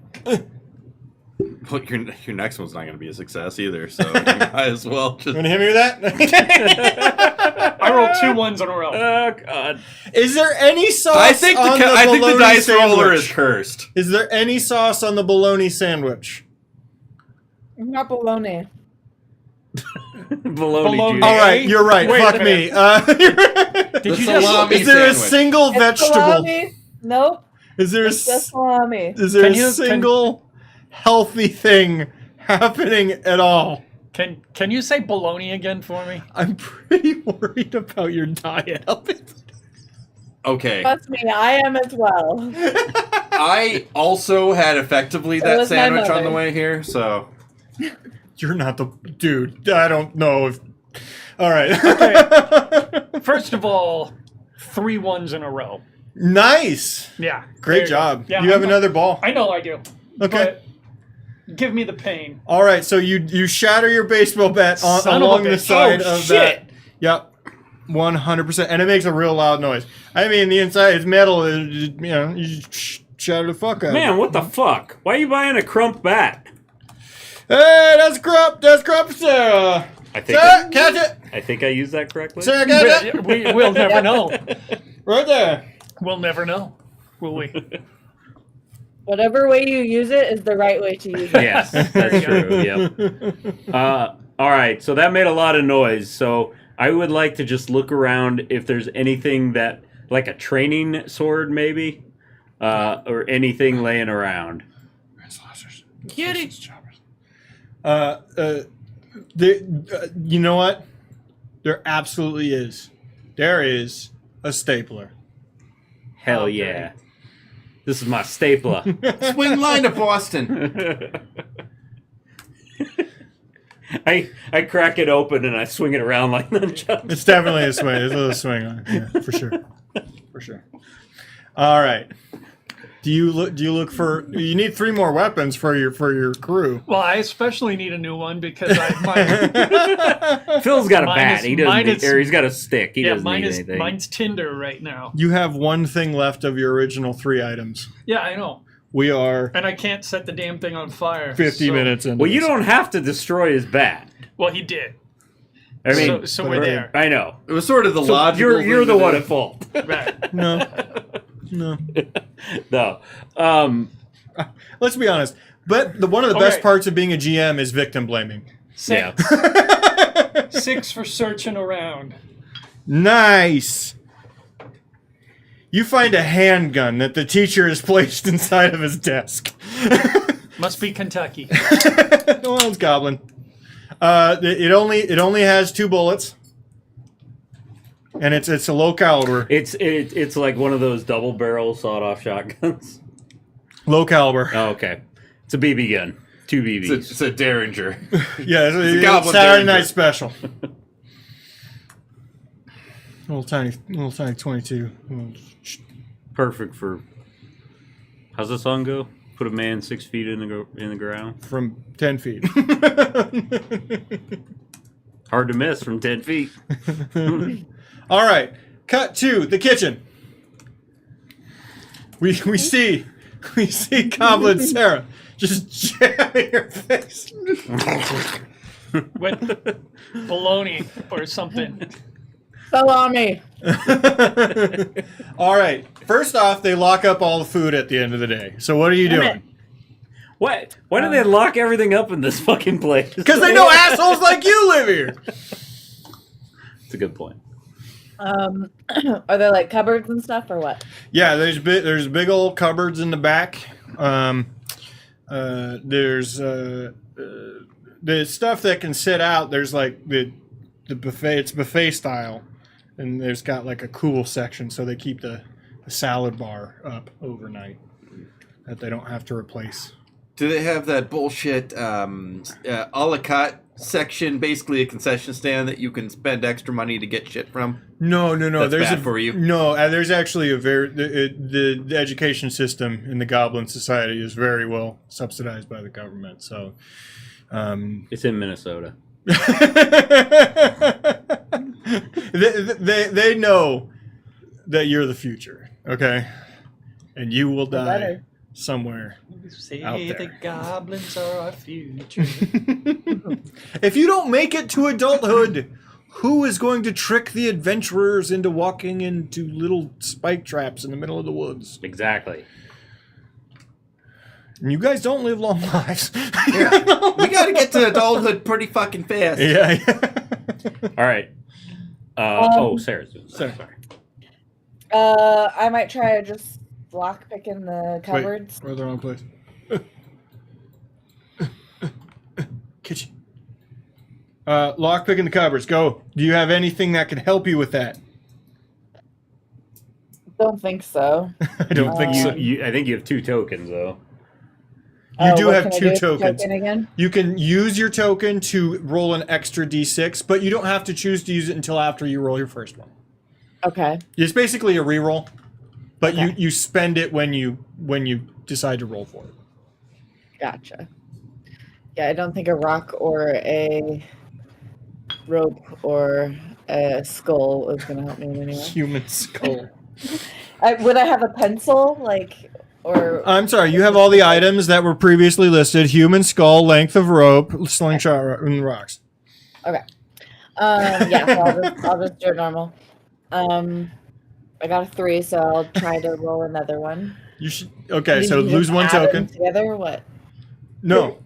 Well, your next one's not going to be a success either, so you might as well You just. want to hit me with that? I rolled 2 ones in a row. Oh God. Is there any sauce I think on the I think the bologna dice roller is sandwich? cursed. Is there any sauce on the bologna sandwich? Not bologna. Bologna Bologna. juice. All right, you're right. Wait a Fuck me. Did The you just? salami Is there a sandwich. single It's vegetable? salami. Nope. Is there a, It's just salami. is there Can a you- single healthy thing happening at all? Can you say bologna again for me? I'm pretty worried about your diet. Okay. Trust me, I am as well. I also had effectively So that was my sandwich on mother. the way here, so. You're not the dude. I don't know if. All right. First of all, 3 ones in a row. Nice. Yeah. Great there you go. job. Yeah, you have I'm- another ball. I know I do. Okay. But give me the pain. All right. So you shatter your baseball bat on, Son of a along the bitch. side Oh, of shit. that. Yep. 100%. And it makes a real loud noise. I mean, the inside is metal. You know, you shatter the fuck out of it. Man, what the fuck? Why are you buying a crump bat? Hey, that's crop. That's crop, Sarah. I think. Sarah, catch it. I think I used that correctly. Sarah, catch it. We'll never know. Right there. We'll never know, will we? Whatever way you use it is the right way to use it. Yes, that's true. Yep. All right, so that made a lot of noise. So I would like to just look around if there's anything that, like a training sword, maybe, or anything laying around. Get it. You know what? There absolutely is. There is a stapler. Hell Okay. yeah! This is my stapler. Swing line to Boston. I crack it open and I swing it around like nunchucks. It's definitely a swing. There's a little swing on it. Yeah, for sure. For sure. All right. Do you look for? You need 3 more weapons for your crew. Well, I especially need a new one because mine, Phil's got a Mine bat. is- He doesn't mine need, is- or he's got a stick. He yeah, doesn't mine need is anything. mine's Tinder right now. You have 1 thing left of your original 3 items. Yeah, I know, We are and I can't set the damn thing on fire. 50 so- minutes into Well, you this. don't have to destroy his bat. Well, he did. I mean, so we're there. I know. It was sort of the So logical. you're thing the to one do. at fault. Right. No. No. No. Let's be honest. But one of the best Okay. parts of being a GM is victim blaming. 6. Yeah. 6 for searching around. Nice. You find a handgun that the teacher has placed inside of his desk. Must be Kentucky. Well, it's goblin. It only has 2 bullets, and it's a low caliber. It's like one of those double barrel sawed off shotguns. Low caliber. Oh, okay. It's a BB gun. 2 BBs. It's a Derringer. Yeah, it's a goblin Saturday danger. night special. little tiny 22. Perfect for. How's the song go? Put a man 6 feet in the ground. From 10 feet. Hard to miss from 10 feet. All right, cut to the kitchen. We see Goblin Sarah just jamming her face. With bologna or something. Salami. All right. First off, they lock up all the food at the end of the day. So what are you doing? Why do they lock everything up in this fucking place? Because they know assholes like you live here. It's a good point. Are there like cupboards and stuff or what? Yeah, there's big old cupboards in the back. There's the stuff that can sit out. There's like the buffet. It's buffet style, and there's got like a cool section, so they keep the salad bar up overnight that they don't have to replace. Do they have that bullshit a la carte section, basically a concession stand that you can spend extra money to get shit from? No. That's There's bad for you. No, there's actually the education system in the Goblin Society is very well subsidized by the government. So, It's in Minnesota. they know that you're the future, okay, and you will die better. somewhere. Say Out there. the goblins are our future. If you don't make it to adulthood, who is going to trick the adventurers into walking into little spike traps in the middle of the woods? Exactly. And you guys don't live long lives. Yeah. We got to get to adulthood pretty fucking fast. Yeah. All right. Sarah's doing Sarah. Sorry. I might try to just lock picking the cupboards. Wait, we're the wrong place. Kitchen. Lock picking the cupboards. Go. Do you have anything that can help you with that? Don't think so. I don't think so. I think you have 2 tokens though. You do what have can I 2 do with the tokens. token again? You can use your token to roll an extra d6, but you don't have to choose to use it until after you roll your first one. Okay. It's basically a reroll, but Okay. you spend it when you decide to roll for it. Gotcha. Yeah, I don't think a rock or a rope or a skull is going to help me in any way. Human skull. Would I have a pencil, or I'm sorry, you have all the items that were previously listed: human skull, length of rope, slingshot, and rocks. okay? Yeah, so I'll just do it normal. I got a 3, so I'll try to roll another one. You should. Okay, Did so you lose just one add them token. together or what? No,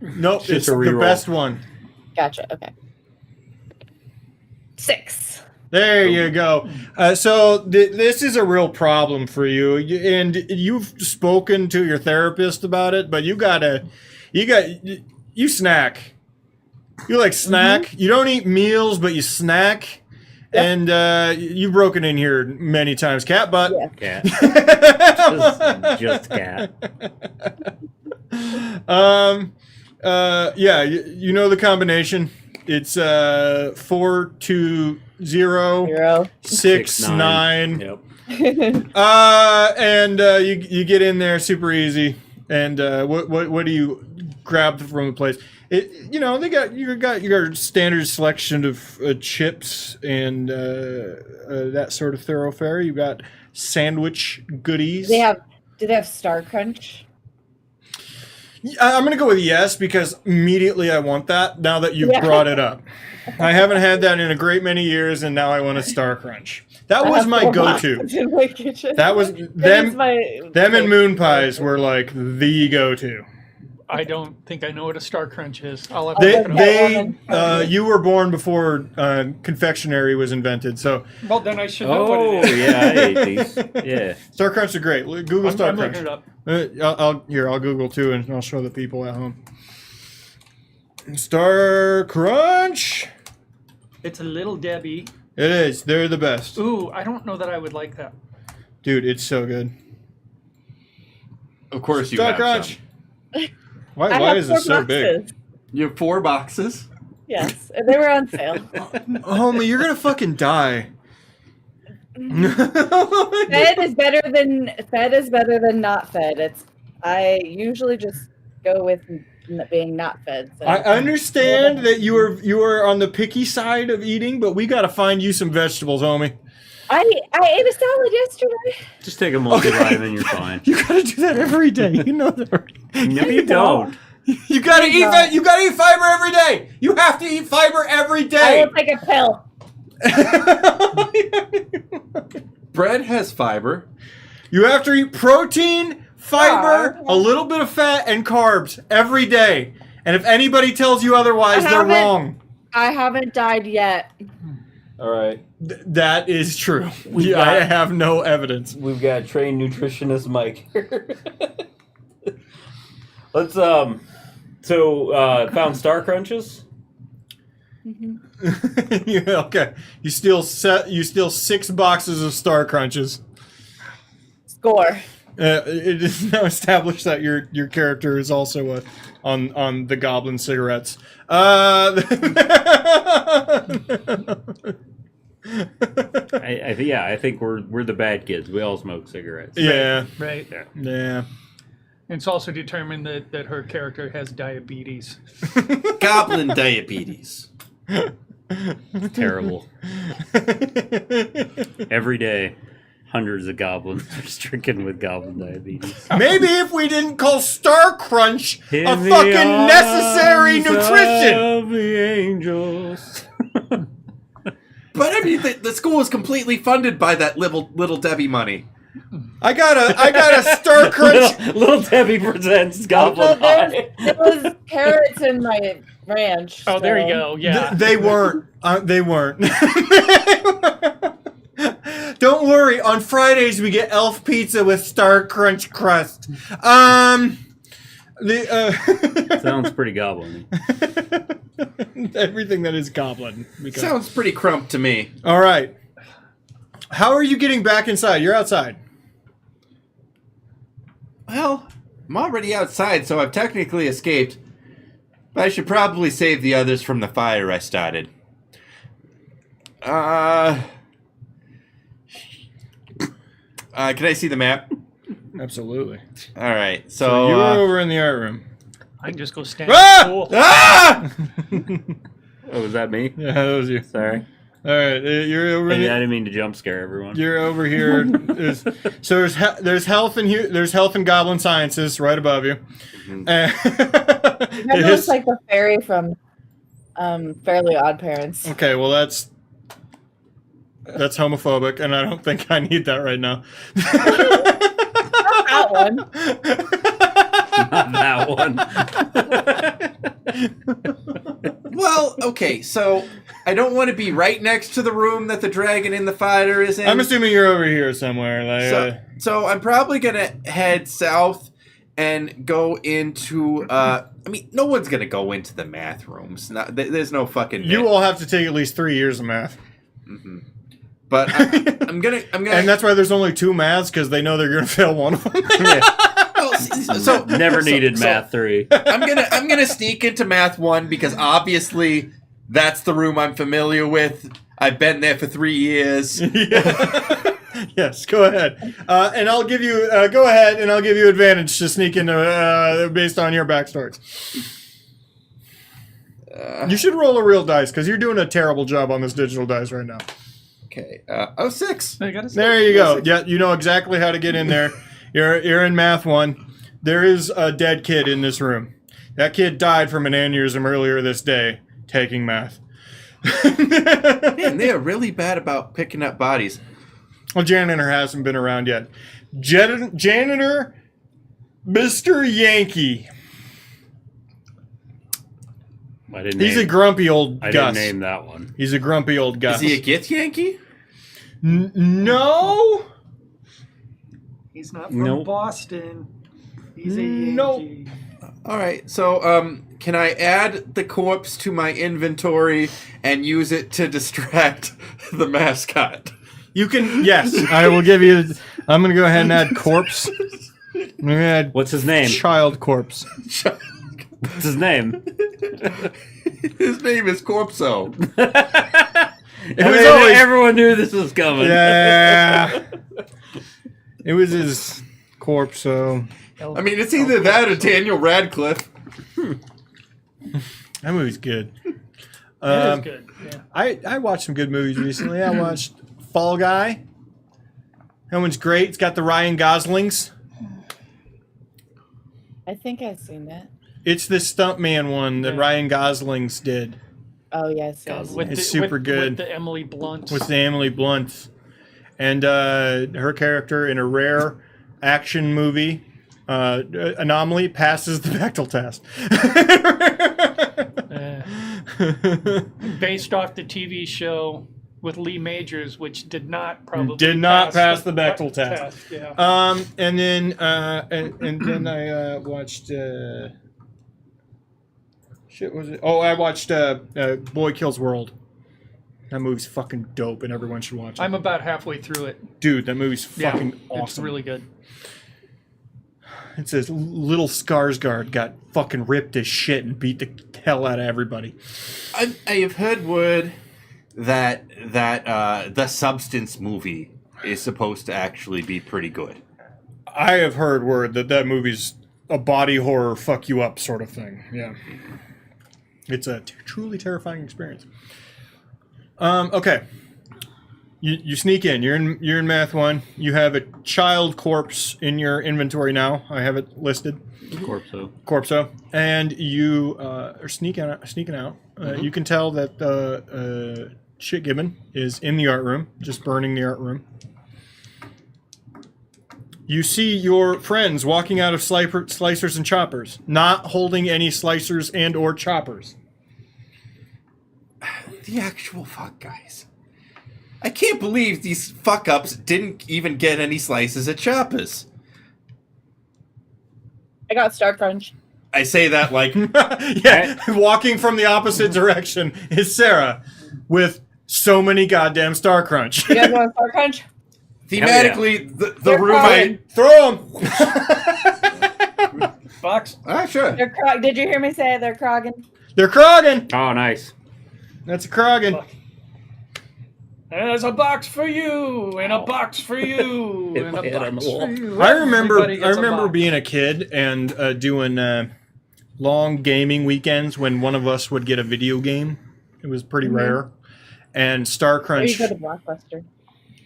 Just it's a the reroll. best one. Gotcha. Okay. 6. There you go. So this is a real problem for you, and you've spoken to your therapist about it. But you snack. You like snack. You don't eat meals, but you snack. And you've broken in here many times, cat butt. Yeah. Cat. just cat. Yeah, you know the combination. It's 420 0. 69. Yep. And you get in there super easy. And what do you grab from the place? They got your standard selection of chips and that sort of thoroughfare. You got sandwich goodies. Do they have Star Crunch? I'm gonna go with yes because immediately I want that now that you've Yeah. brought it up. I haven't had that in a great many years, and now I want a Star Crunch. That I was have my 4 go-to. boxes in my kitchen. That was That is them. my Them and moon pies were like the go-to. I don't think I know what a Star Crunch is. I'll have They, to look it up. you were born before confectionery was invented, so Well, then I should know what Oh it is. yeah, I ate these. Yeah. Star Crunch are great. Google Star I'm Crunch. looking it up. I'll Google too, and I'll show the people at home. Star Crunch. It's a Little Debbie. It is. They're the best, Ooh, I don't know that I would like that. dude. It's so good. Of course you Star have Crunch. some. Why have is 4 it so big? boxes. You have 4 boxes? Yes, they were on sale. Homie, you're gonna fucking die. Fed is better than not fed. I usually just go with being not fed. So. I understand that you are on the picky side of eating, but we gotta find you some vegetables, homie. I ate a salad yesterday. Just take a multivitamin, you're fine. You gotta do that every day. You know that. Right? No, you don't. You gotta eat that. You gotta eat fiber every day. You have to eat fiber every I day. will take a pill. Bread has fiber. You have to eat protein, fiber, Yeah. a little bit of fat, and carbs every day. And if anybody tells you otherwise, they're haven't- wrong. I haven't died yet. All right. That is true. We I got- have no evidence. We've got trained nutritionist Mike here. Let's found Star Crunches. Yeah, okay. You steal 6 boxes of Star Crunches. Score. It is now established that your character is also on the goblin cigarettes. I think we're the bad kids. We all smoke cigarettes. Yeah, Right. yeah. And it's also determined that her character has diabetes. Goblin diabetes. Terrible. Every day, hundreds of goblins are stricken with goblin diabetes. Maybe if we didn't call Star Crunch a In the fucking necessary arms nutrition. of the angels. But I mean, the school is completely funded by that little Debbie money. I got a Star Crunch. Little Debbie presents Goblin High. There was carrots in my ranch. Oh, there you so- go. Yeah. They weren't. They weren't. Don't worry. On Fridays we get elf pizza with Star Crunch crust. Sounds pretty goblin. Everything that is goblin. Sounds pretty crump to me. All right. How are you getting back inside? You're outside. Well, I'm already outside, so I've technically escaped. But I should probably save the others from the fire I started. Can I see the map? Absolutely. All right, So so you were over in the art room. I can just go stand in Ah! the pool. ah! Oh, was that me? Yeah, that was you. Sorry. All right, you're over. I didn't mean to jump scare everyone. You're over here. So there's health and there's health and goblin sciences right above you. That looks like the fairy from Fairly Odd Parents. Okay, well that's homophobic, and I don't think I need that right now. That one. Not that one. Well, okay, so I don't want to be right next to the room that the dragon in the fire is in. I'm assuming you're over here somewhere. Like, So I'm probably gonna head south and go into. I mean, no one's gonna go into the math rooms. There's no fucking. you will have to take at least 3 years of math, But I'm gonna. and that's why there's only 2 maths, because they know they're going to fail one of them. so Never needed math 3. I'm gonna sneak into math 1 because obviously that's the room I'm familiar with. I've been there for 3 years. Yes, go ahead, and I'll give you go ahead, and I'll give you advantage to sneak into based on your backstories. You should roll a real dice, because you're doing a terrible job on this digital dice right now. Okay. 06. I gotta say, There you go. Yeah, you know exactly how to get in there. You're in math 1. There is a dead kid in this room. That kid died from an aneurysm earlier this day taking math. Man, they are really bad about picking up bodies. Well, janitor hasn't been around yet. Janitor, Mr. Yankee. He's a grumpy old I Gus. didn't name that one. He's a grumpy old Gus. Is he a Git Yankee? No. he's not from Nope. Boston. He's a Nope. Yankee. All right. So, can I add the corpse to my inventory and use it to distract the mascot? You can. Yes, I will give you. I'm going to go ahead and add corpse. I'm going to add What's his name? child corpse. What's his name? His name is Corpso. Everyone knew this was coming. Yeah. It was his corpse, so I mean, it's either that or Daniel Radcliffe. that movie's good. It is good. Yeah. I watched some good movies recently. I watched Fall Guy. That one's great. It's got the Ryan Goslings. I think I've seen that. It's the stuntman one that Yeah. Ryan Goslings did Oh yes, yes. Gosling. It's super good. With the Emily Blunt. with the Emily Blunt. And her character in a rare action movie, Anomaly, passes the Bechdel test. Based off the TV show with Lee Majors, which did not probably Did not pass the Bechdel test. Yeah. And then I watched shit was it? Oh, I watched Boy Kills World. That movie's fucking dope, and everyone should watch it. I'm about halfway through it. Dude, that movie's fucking It's awesome. really good. It says little Skarsgård got fucking ripped as shit and beat the hell out of everybody. I have heard word that the Substance movie is supposed to actually be pretty good. I have heard word that movie's a body horror fuck you up sort of thing. Yeah. It's a truly terrifying experience. Okay. You sneak in. You're in math 1. You have a child corpse in your inventory now. I have it listed. Corpso. And you are sneaking out. You can tell that Shit Gibbon is in the art room, just burning the art room. You see your friends walking out of slicers and choppers, not holding any slicers and or choppers. The actual fuck guys. I can't believe these fuck ups didn't even get any slices at choppers. I got Star Crunch. I say that like Yeah, walking from the opposite direction is Sarah with so many goddamn Star Crunch. You guys want Star Crunch? thematically the They're room I Throw them. Fox? sure. Did you hear me say it? They're crogging? They're crogging. Oh, nice. That's a crogging. There's a box for you, and a box for you, Hit and my a head on box the wall. for you. I Everybody gets a remember box. being a kid and doing long gaming weekends when one of us would get a video game. It was pretty rare. And Star Or Crunch. you go to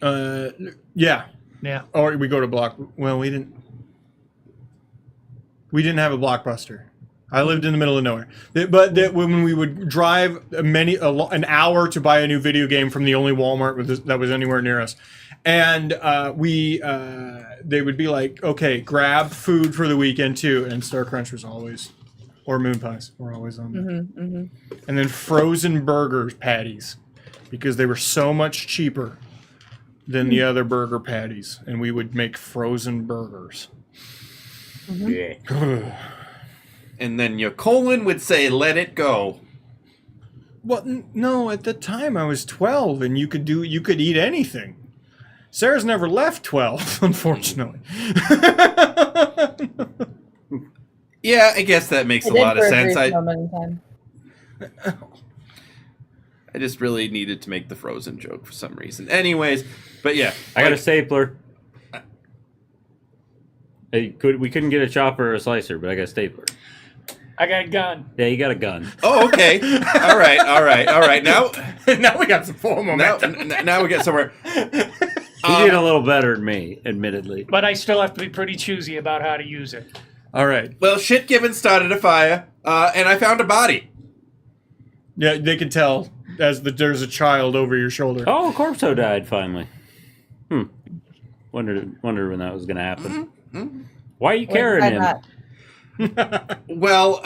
Blockbuster. Yeah. Yeah. Or we go to Well, we didn't have a Blockbuster. I lived in the middle of nowhere. But when we would drive an hour to buy a new video game from the only Walmart that was anywhere near us, and they would be like, "Okay, grab food for the weekend too." And Star Crunch was always, or Moon Pies were always on there. And then frozen burger patties, because they were so much cheaper than the other burger patties, and we would make frozen burgers. Yeah. And then your colon would say, "Let it go." Well, no. At the time, I was 12, and you could eat anything. Sarah's never left 12, unfortunately. Yeah, I guess that makes a lot of sense. I just really needed to make the Frozen joke for some reason. Anyways, but yeah, I got a stapler. We couldn't get a chopper or a slicer, but I got a stapler. I got a gun. Yeah, you got a gun. Oh, okay. All right. Now Now we got some full momentum. now we get somewhere. He did a little better than me, admittedly. But I still have to be pretty choosy about how to use it. All right. Well, Shit Gibbon started a fire, and I found a body. Yeah, they can tell as there's a child over your shoulder. Oh, Corpso died finally. Wondered when that was going to happen. Why are you carrying him? Well,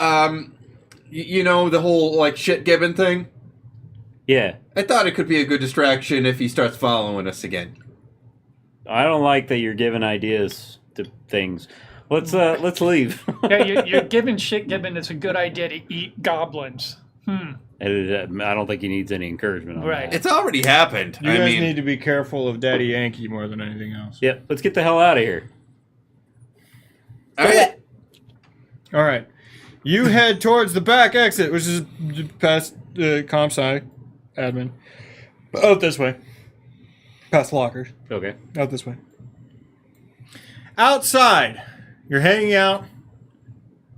you know the whole like Shit Gibbon thing. Yeah. I thought it could be a good distraction if he starts following us again. I don't like that you're giving ideas to things. Let's leave. Yeah, you're giving Shit Gibbon it's a good idea to eat goblins. I don't think he needs any encouragement on Right. that. It's already happened. You I guys mean, need to be careful of Daddy Yankee more than anything else. Yep. Let's get the hell out of here. all right. All right. You head towards the back exit, which is past comp sci admin. Out this way. Past lockers. Okay. Out this way. Outside, you're hanging out,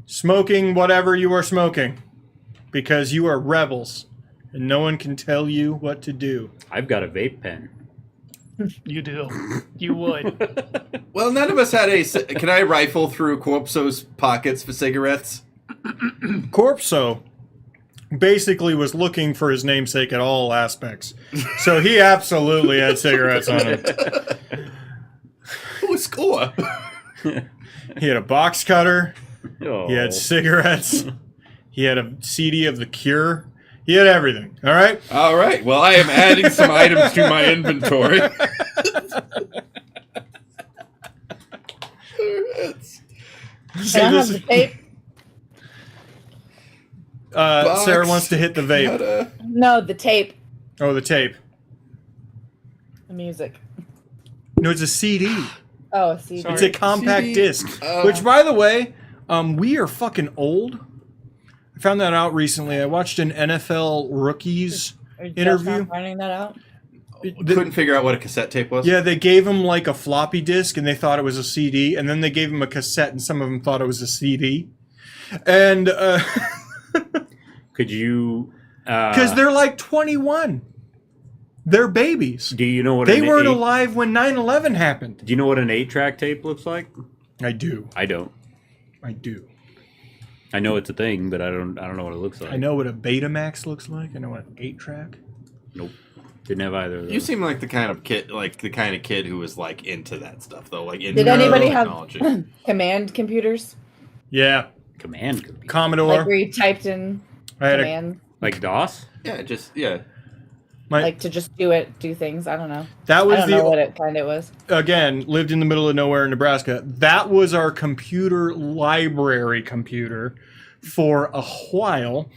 smoking whatever you are smoking, because you are rebels, and no one can tell you what to do. I've got a vape pen. You do. You would. Well, none of us had a. Can I rifle through Corpso's pockets for cigarettes? Corpso basically was looking for his namesake at all aspects, so he absolutely had cigarettes on him. Oh, score! He had a box cutter. Oh. He had cigarettes. He had a CD of The Cure. He had everything. All right. All right. Well, I am adding some items to my inventory. See, Can I have this the is- tape? Sarah wants to hit the vape. No, the tape. Oh, the tape. The music. No, it's a CD. Oh, a CD. It's a compact CD. disc. Which, by the way, we are fucking old. I found that out recently. I watched an NFL rookies Are you just interview. not finding that out? Couldn't figure out what a cassette tape was. Yeah, they gave him like a floppy disk and they thought it was a CD, and then they gave him a cassette and some of them thought it was a CD. And Could you? because they're like 21, they're babies. Do you know what They an weren't 8 alive when 9/11 happened. Do you know what an 8-track tape looks like? I do. I don't. I do. I know it's a thing, but I don't know what it looks like. I know what a Betamax looks like. I know what an 8-track. Nope. Didn't have either of those. You seem like the kind of kid, who was like into that stuff, though. Like, into Did anybody have technology. command computers? Yeah, Command computer. Commodore. Like where you typed in I had a, command, Like DOS? Yeah. like to just do things. I don't know. that I was don't know what kind it was. again, lived in the middle of nowhere in Nebraska. That was our computer library computer for a while.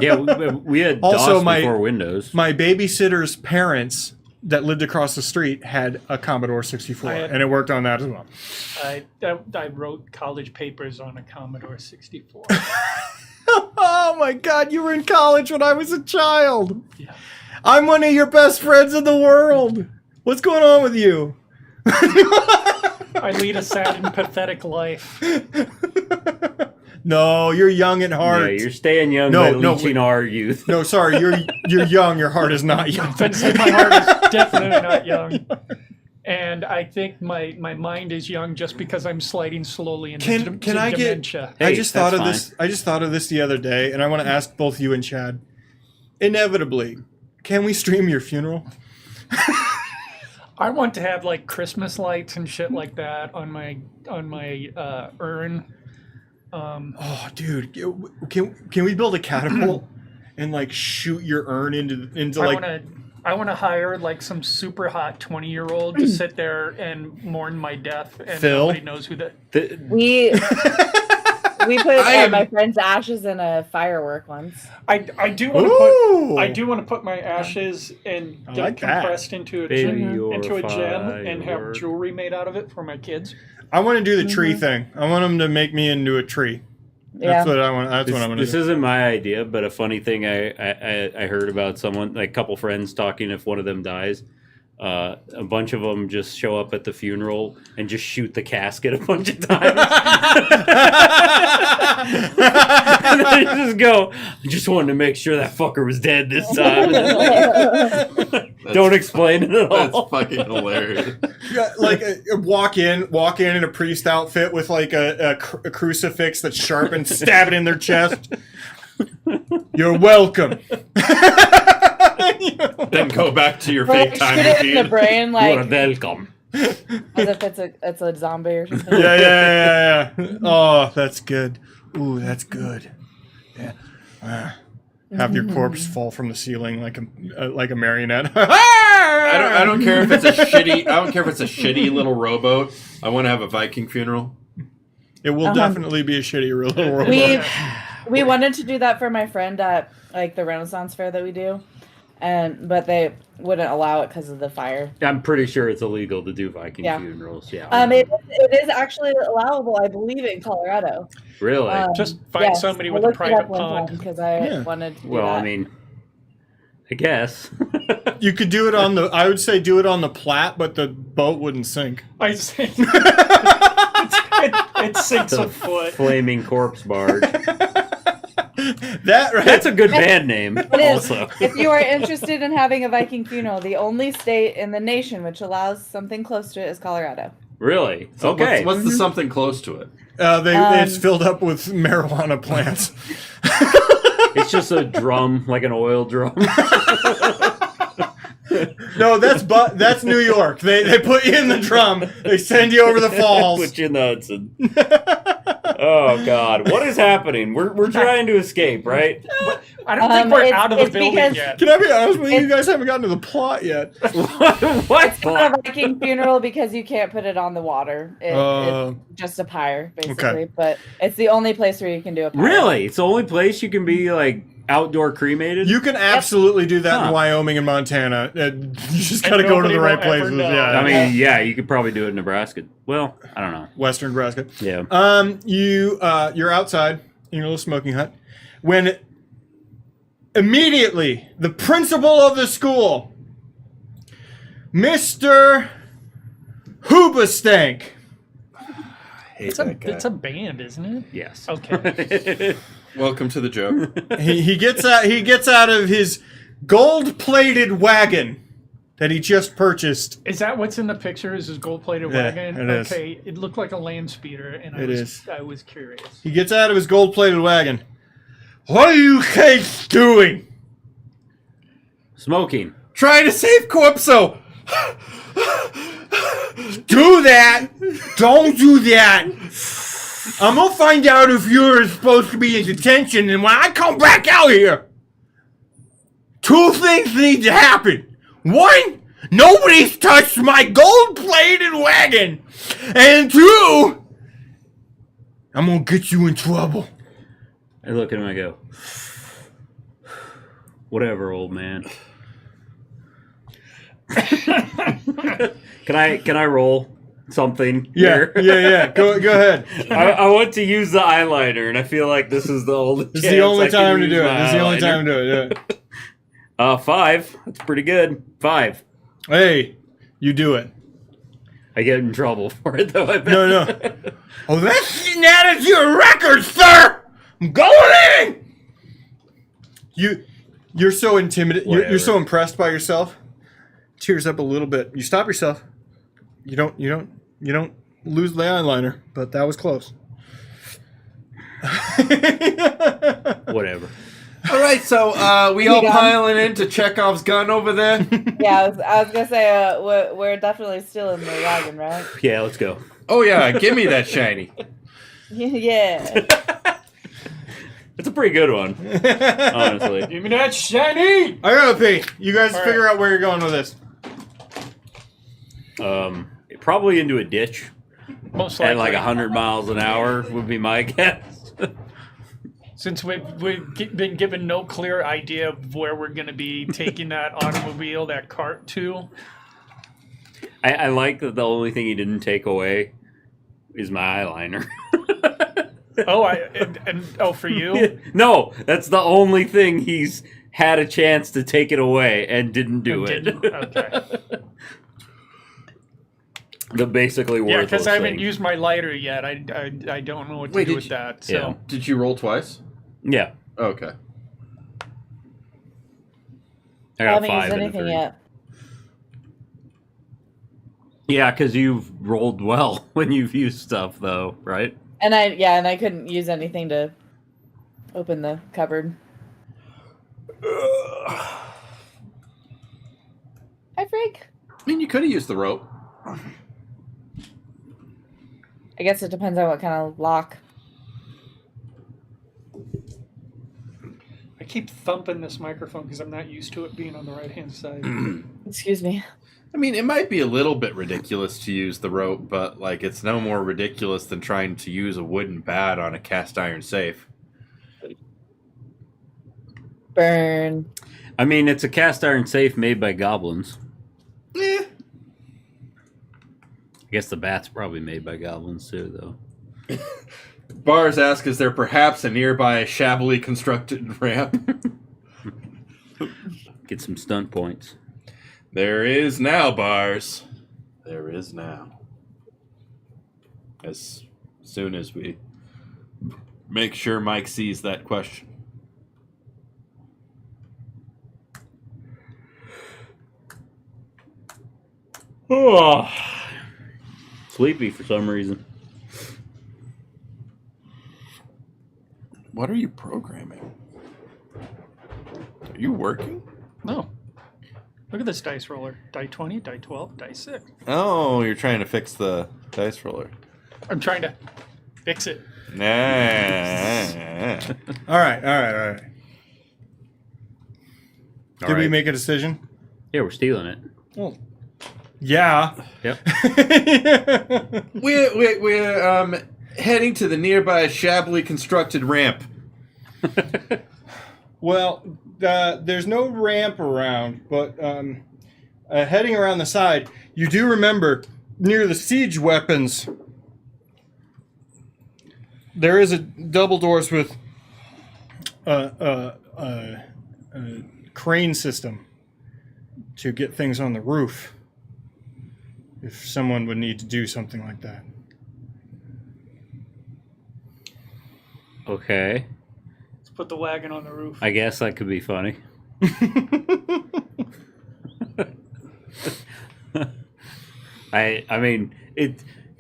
Yeah, we had Also, DOS before Windows. My babysitter's parents that lived across the street had a Commodore 64, I had- and it worked on that as well. I wrote college papers on a Commodore 64. Oh my God, you were in college when I was a child. Yeah. I'm one of your best friends in the world. What's going on with you? I lead a sad and pathetic life. No, you're young at heart. Yeah, you're staying young No, by no, leeching our youth. No, sorry, you're young. Your heart is not young. I'd say my heart is definitely not young. And I think my mind is young just because I'm sliding slowly into Can I get? dementia. I Hey, just thought of that's this. I just thought of this the other day, and I want to ask both you and Chad. Inevitably, can we stream your funeral? I want to have like Christmas lights and shit like that on my urn. Oh, dude, can we build a catapult and like shoot your urn into like? I want to hire like some super hot 20-year-old to sit there and mourn my death, and Phil? nobody knows who that. We put I am- my friend's ashes in a firework once. I do want to Ooh. put. I do want to put my ashes and I like that. compressed into a Baby, gem, you're into a gem, and have firework. jewelry made out of it for my kids. I want to do the tree thing. I want them to make me into a tree. That's Yeah. what I want. That's what I'm gonna This do. isn't my idea, but a funny thing I heard about someone, like a couple friends talking, if one of them dies, a bunch of them just show up at the funeral and just shoot the casket a bunch of times. And then they just go, I just wanted to make sure that fucker was dead this time. Don't explain it at That's all. fucking hilarious. Yeah, like walk in in a priest outfit with like a crucifix that's sharp and stab it in their chest. You're welcome. Then go back to your Like, fake time shoot it in the machine. brain, You like are welcome. as if it's a zombie or something. Yeah. Oh, that's good. Ooh, that's good. Yeah. Have your corpse fall from the ceiling like a marionette. I don't care if it's a shitty. I don't care if it's a shitty little rowboat. I want to have a Viking funeral. It will definitely be a shitty little robot. We wanted to do that for my friend at like the Renaissance fair that we do, but they wouldn't allow it because of the fire. I'm pretty sure it's illegal to do Viking Yeah. funerals. Yeah. It is actually allowable, I believe, in Colorado. Really? Just find somebody with a private pond. Because I Yeah. wanted to do Well, that. I mean, I guess. You could do it on the. I would say do it on the Platte, but the boat wouldn't sink. I see. It sinks a foot. Flaming corpse barge. That right. That's a good band name. It is. Also. If you are interested in having a Viking funeral, the only state in the nation which allows something close to it is Colorado. Really? So Okay. What's the something close to it? It's filled up with marijuana plants. It's just a drum, like an oil drum. No, that's New York. They put you in the drum. They send you over the falls. Put you in the Hudson. Oh God, what is happening? We're trying to escape, right? I don't think we're out of the it's building because- yet. Can I be honest with you? You guys haven't gotten to the plot yet. What? It's not a Viking funeral because you can't put it on the water. It's just a pyre, basically. Okay. But it's the only place where you can do a pyre. Really? It's the only place you can be like outdoor cremated? You can absolutely do that Huh. in Wyoming and Montana. You just got to go to nobody the right will ever places. know. Yeah. I mean, yeah, you could probably do it in Nebraska. Well, I don't know. Western Nebraska. Yeah. You're outside in your little smoking hut when immediately the principal of the school, Mr. Hoobastank, It's a band, isn't it? Yes. Okay. Welcome to the joke. he gets out of his gold-plated wagon that he just purchased. Is that what's in the picture? Is his gold-plated Yeah, wagon? it is. Okay, it looked like a land speeder, and I was curious. He gets out of his gold-plated wagon. What are you kids doing? Smoking. Trying to save Corpso. Do that! Don't do that! I'm gonna find out if you're supposed to be in detention, and when I come back out here, two things need to happen. One, nobody's touched my gold-plated wagon, and two, I'm gonna get you in trouble. I look at him and I go, whatever, old man. Can I roll something here? Yeah. Go ahead. I want to use the eyeliner, and I feel like this is the only. This is the only chance I can time to use do it. my This is the only eyeliner. time to do it. Yeah. 5. That's pretty good. 5. Hey, you do it. I get in trouble for it though. I bet. No. Oh, that's added to your record, sir. I'm going in. You're so intimidated. You're so impressed by yourself. Tears up a little bit. You stop yourself. You don't lose the eyeliner, but that was close. Whatever. All right, so we all piling into Chekhov's gun over there. Yeah, I was gonna say we're definitely still in the wagon, right? Yeah, let's go. Oh yeah, give me that shiny. Yeah. It's a pretty good one, honestly. Give me that shiny! I gotta pee. You guys All figure out where you're going with this. Probably into a ditch Most at likely. like 100 miles an hour would be my guess. Since we've been given no clear idea of where we're going to be taking that automobile, that cart to. I like that the only thing he didn't take away is my eyeliner. Oh, for you? No, that's the only thing he's had a chance to take it away and didn't do it. Okay. The basically Yeah, worthless because I haven't thing. used my lighter yet. I don't know what to Wait, do did with you- that. So Yeah. Did you roll twice? Yeah, Oh, okay. I I got haven't 5 used in the anything 3. yet. Yeah, because you've rolled well when you've used stuff, though, right? And I couldn't use anything to open the cupboard. Hi, Freak. I mean, you could have used the rope. I guess it depends on what kind of lock. I keep thumping this microphone because I'm not used to it being on the right hand side. Excuse me. I mean, it might be a little bit ridiculous to use the rope, but like it's no more ridiculous than trying to use a wooden bat on a cast iron safe. Burn. I mean, it's a cast iron safe made by goblins. Eh. I guess the bat's probably made by goblins too, though. Bars ask, is there perhaps a nearby shabbily constructed ramp? Get some stunt points. There is now, Bars. There is now. As soon as we make sure Mike sees that question. Oh, sleepy for some reason. What are you programming? Are you working? No. Look at this dice roller. Die 20, die 12, die 6. Oh, you're trying to fix the dice roller. I'm trying to fix it. Nah. All right. Did we make a decision? Yeah, we're stealing it. Well, yeah. Yep. We're heading to the nearby shabbily constructed ramp. Well, there's no ramp around, but heading around the side, you do remember near the siege weapons, there is a double doors with a crane system to get things on the roof if someone would need to do something like that. Okay. Let's put the wagon on the roof. I guess that could be funny. I mean,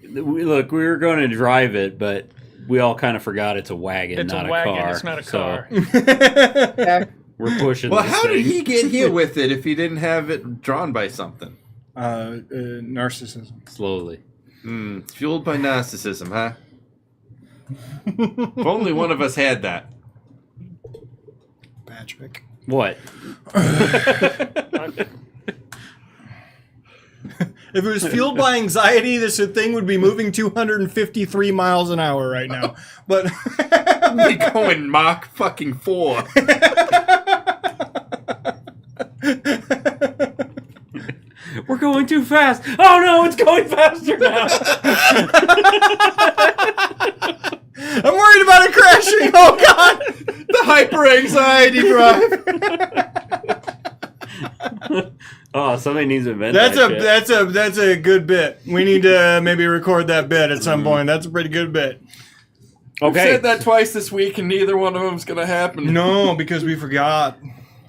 look, we were going to drive it, but we all kind of forgot it's a wagon, It's not a wagon, car. it's not a so car. Fair. we're pushing. Well, this how did thing. he get here with it if he didn't have it drawn by something? Narcissism. Slowly. Fueled by narcissism, huh? If only one of us had that. Patrick. What? If it was fueled by anxiety, this thing would be moving 253 miles an hour right now. But We going Mach fucking 4. We're going too fast. Oh no, it's going faster now. I'm worried about it crashing. Oh God! The hyper anxiety drive. Oh, somebody needs to invent that shit. That's a good bit. We need to maybe record that bit at some point. That's a pretty good bit. We've Okay, said that twice this week, and neither one of them's gonna happen. No, because we forgot.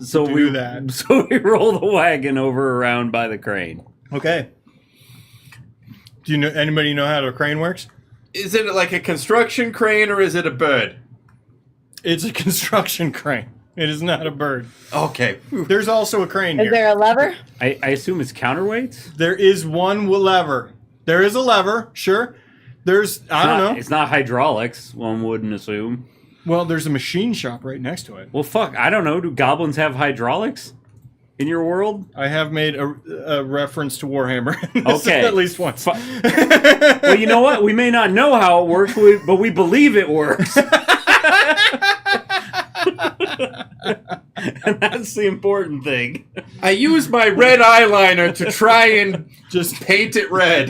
so do we that. So we roll the wagon over around by the crane. Okay. Do you know anybody know how the crane works? Is it like a construction crane or is it a bird? It's a construction crane. It is not a bird. Okay. There's also a crane Is here. there a lever? I assume it's counterweights. There is one lever. There is a lever, sure. There's, I don't know. It's not hydraulics. One wouldn't assume. Well, there's a machine shop right next to it. Well, fuck. I don't know. Do goblins have hydraulics in your world? I have made a reference to Warhammer. Okay. At least once. Well, you know what? We may not know how it works, but we believe it works. And that's the important thing. I use my red eyeliner to try and Just paint it red.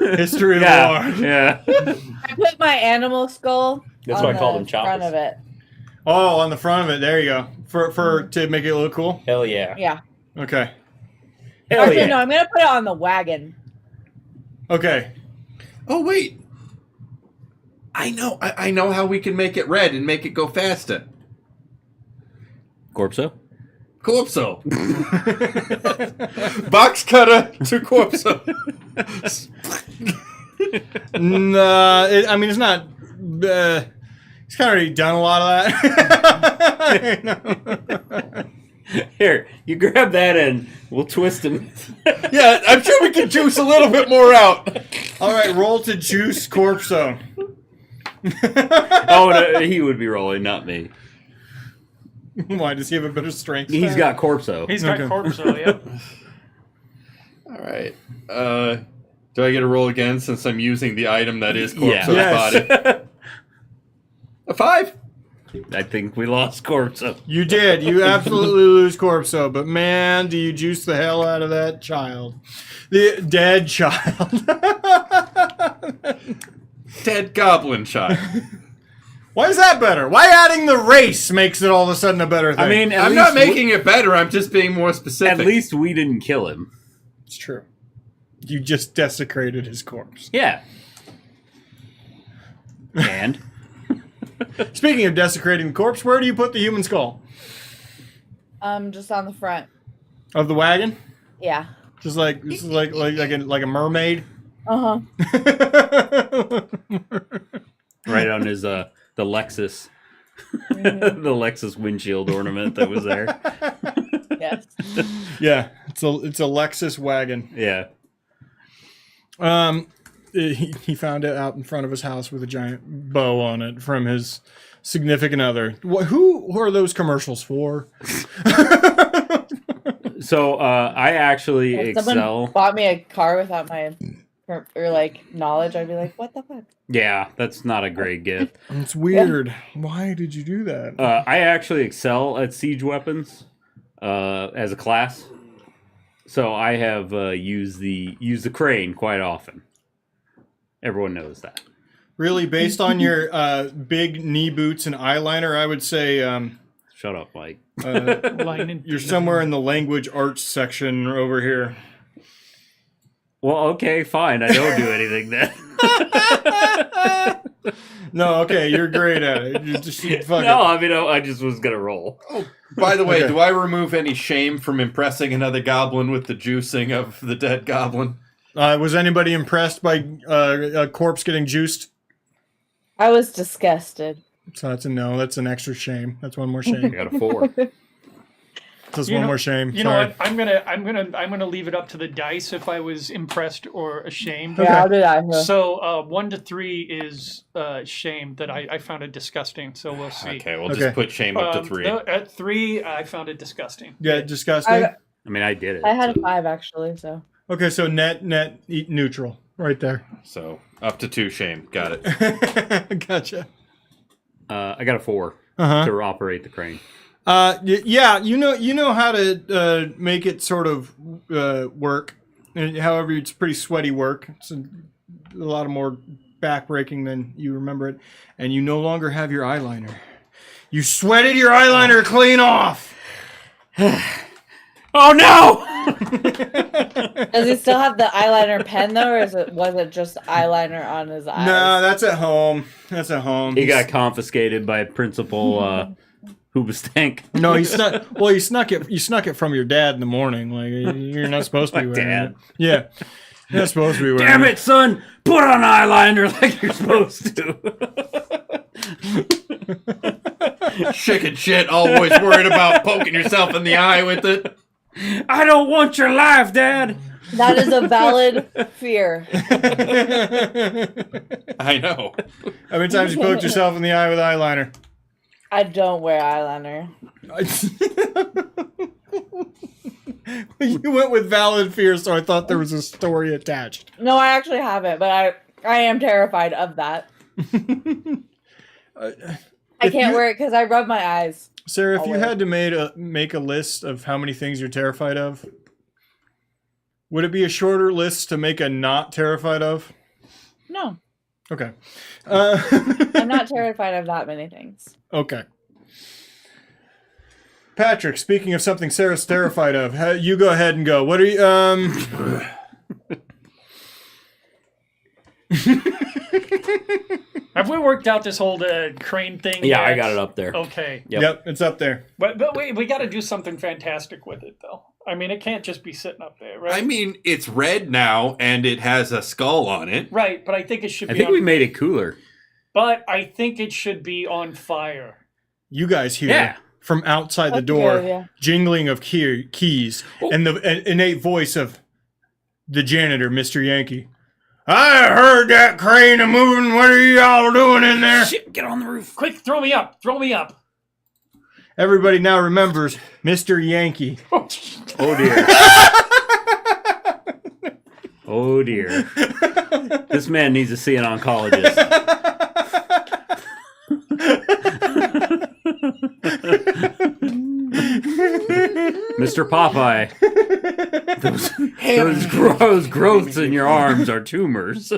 history of Yeah, war. yeah. I put my animal skull That's on why I call the them choppers. front of it. Oh, on the front of it. There you go. For to make it look cool. Hell yeah. Yeah. Okay. Hell Actually, yeah. no, I'm going to put it on the wagon. Okay. Oh wait. I know how we can make it red and make it go faster. Corpso? Corpso. Box cutter to Corpso. No, I mean, it's not. He's kind of already done a lot of that. Here, you grab that and we'll twist him. Yeah, I'm sure we can juice a little bit more out. All right, roll to juice Corpso. Oh, no, he would be rolling, not me. Why does he have a better strength? He's got Corpso. He's got Okay. Corpso, yep. All right. Do I get a roll again since I'm using the item that is Corpso's Yeah. Yes. body? A 5? I think we lost Corpso. You did. You absolutely lose Corpso, but man, do you juice the hell out of that child. The dead child. Dead goblin child. Why is that better? Why adding the race makes it all of a sudden a better thing? I mean, I'm not making it better. I'm just being more specific. At least we didn't kill him. It's true. You just desecrated his corpse. Yeah. And? Speaking of desecrating the corpse, where do you put the human skull? Just on the front. Of the wagon? Yeah. Just like a mermaid? Uh-huh. Right on his the Lexus. The Lexus windshield ornament that was there. Yes. Yeah, it's a Lexus wagon. Yeah. He found it out in front of his house with a giant bow on it from his significant other. Who are those commercials for? So I actually If excel. someone bought me a car without my knowledge, I'd be like, what the fuck? Yeah, that's not a great gift. It's weird. Why did you do that? I actually excel at siege weapons as a class. So I have used the crane quite often. Everyone knows that. Really, based on your big knee boots and eyeliner, I would say Shut up, Mike. Lining. you're somewhere in the language arts section over here. Well, okay, fine. I don't do anything then. No, okay, you're great at it. You just fucking. No, I mean, I just was gonna roll. By the way, Okay. do I remove any shame from impressing another goblin with the juicing of the dead goblin? Was anybody impressed by a corpse getting juiced? I was disgusted. So that's a no. That's an extra shame. That's one more I shame. got a 4. That's You one know- more shame. You Sorry. know what? I'm gonna leave it up to the dice if I was impressed or ashamed. Okay. Yeah, I'll do that. Here. So 1 to 3 is shame that I found it disgusting. So we'll see. Okay, we'll Okay. just put shame up to 3. No, at 3, I found it disgusting. Yeah, disgusting. I I mean, I did it. had a so- 5 actually, so. Okay, so net neutral right there. So up to 2 shame. Got it. Gotcha. I got a 4 Uh-huh. to operate the crane. Yeah, you know how to make it sort of work. However, it's pretty sweaty work. It's a lot of more backbreaking than you remember it, and you no longer have your eyeliner. You sweated your eyeliner clean off. Oh no! Does he still have the eyeliner pen though, or was it just eyeliner on his eyes? No, that's at home. That's at home. He got confiscated by Principal Hoobastank. No, he snuck. Well, you snuck it. You snuck it from your dad in the morning. Like you're not supposed to be My wearing dad. it. Yeah, you're not supposed to be wearing Damn it, son! Put on eyeliner like you're supposed to. Chicken shit, always worried about poking yourself in the eye with it. I don't want your life, Dad. That is a valid fear. I know. How many times you poked yourself in the eye with eyeliner? I don't wear eyeliner. You went with valid fear, so I thought there was a story attached. No, I actually haven't, but I am terrified of that. I If can't you- wear it because I rub my eyes. Sarah, if I'll you wear had to make a list of how many things you're terrified of, would it be a shorter list to make a not terrified of? No, Okay. I'm not terrified of that many things. Okay. Patrick, speaking of something Sarah's terrified of, you go ahead and go. What are you? Have we worked out this whole crane thing? Yeah, I yet? got it up there. Okay, Yep. It's up there. but we got to do something fantastic with it, though. I mean, it can't just be sitting up there, right? I mean, it's red now, and it has a skull on it. Right, but I think it should I be. think we made it cooler. But I think it should be on fire. You guys hear Yeah. from outside the That's door good, yeah. jingling of keys and the innate voice of the janitor, Mr. Yankee. I heard that crane a moving. What are y'all doing in there? Shit, get on the roof. Quick, throw me up! Throw me up! Everybody now remembers Mr. Yankee. Oh dear. Oh dear. This man needs to see an oncologist. Mr. Popeye. Those growths in your arms are tumors.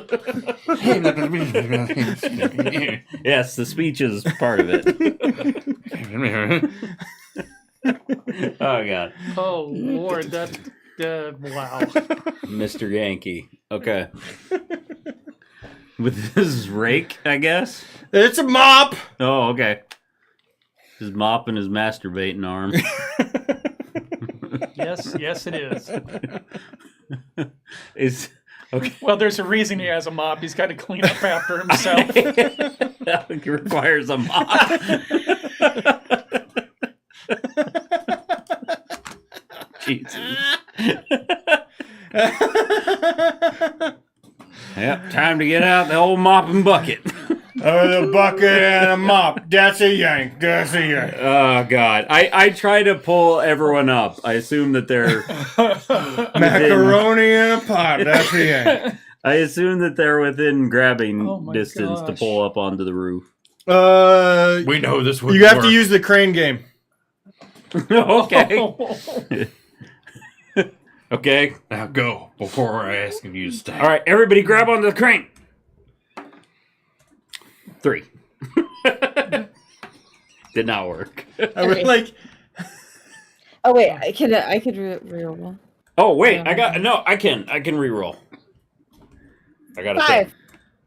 Yes, the speech is part of it. Oh God. Oh Lord, that wow. Mr. Yankee. Okay. With his rake, I guess. It's a mop. Oh, okay. His mop and his masturbating arm. Yes, it is. Is okay. Well, there's a reason he has a mop. He's got to clean up after himself. That requires a mop. Jesus. Yep, time to get out the old mop and bucket. The bucket and a mop. That's a yank. That's a yank. Oh God! I try to pull everyone up. I assume that they're Macaroni in a pot. That's a yank. I assume that they're within grabbing Oh my distance to gosh. pull up onto the roof. We know this would You have work. to use the crane game. Okay. Okay. Now go before I ask you to stay. All right, everybody, grab onto the crane. 3. Did not work. I would like. Oh wait, I could reroll. Oh wait, I can reroll. I got a 5.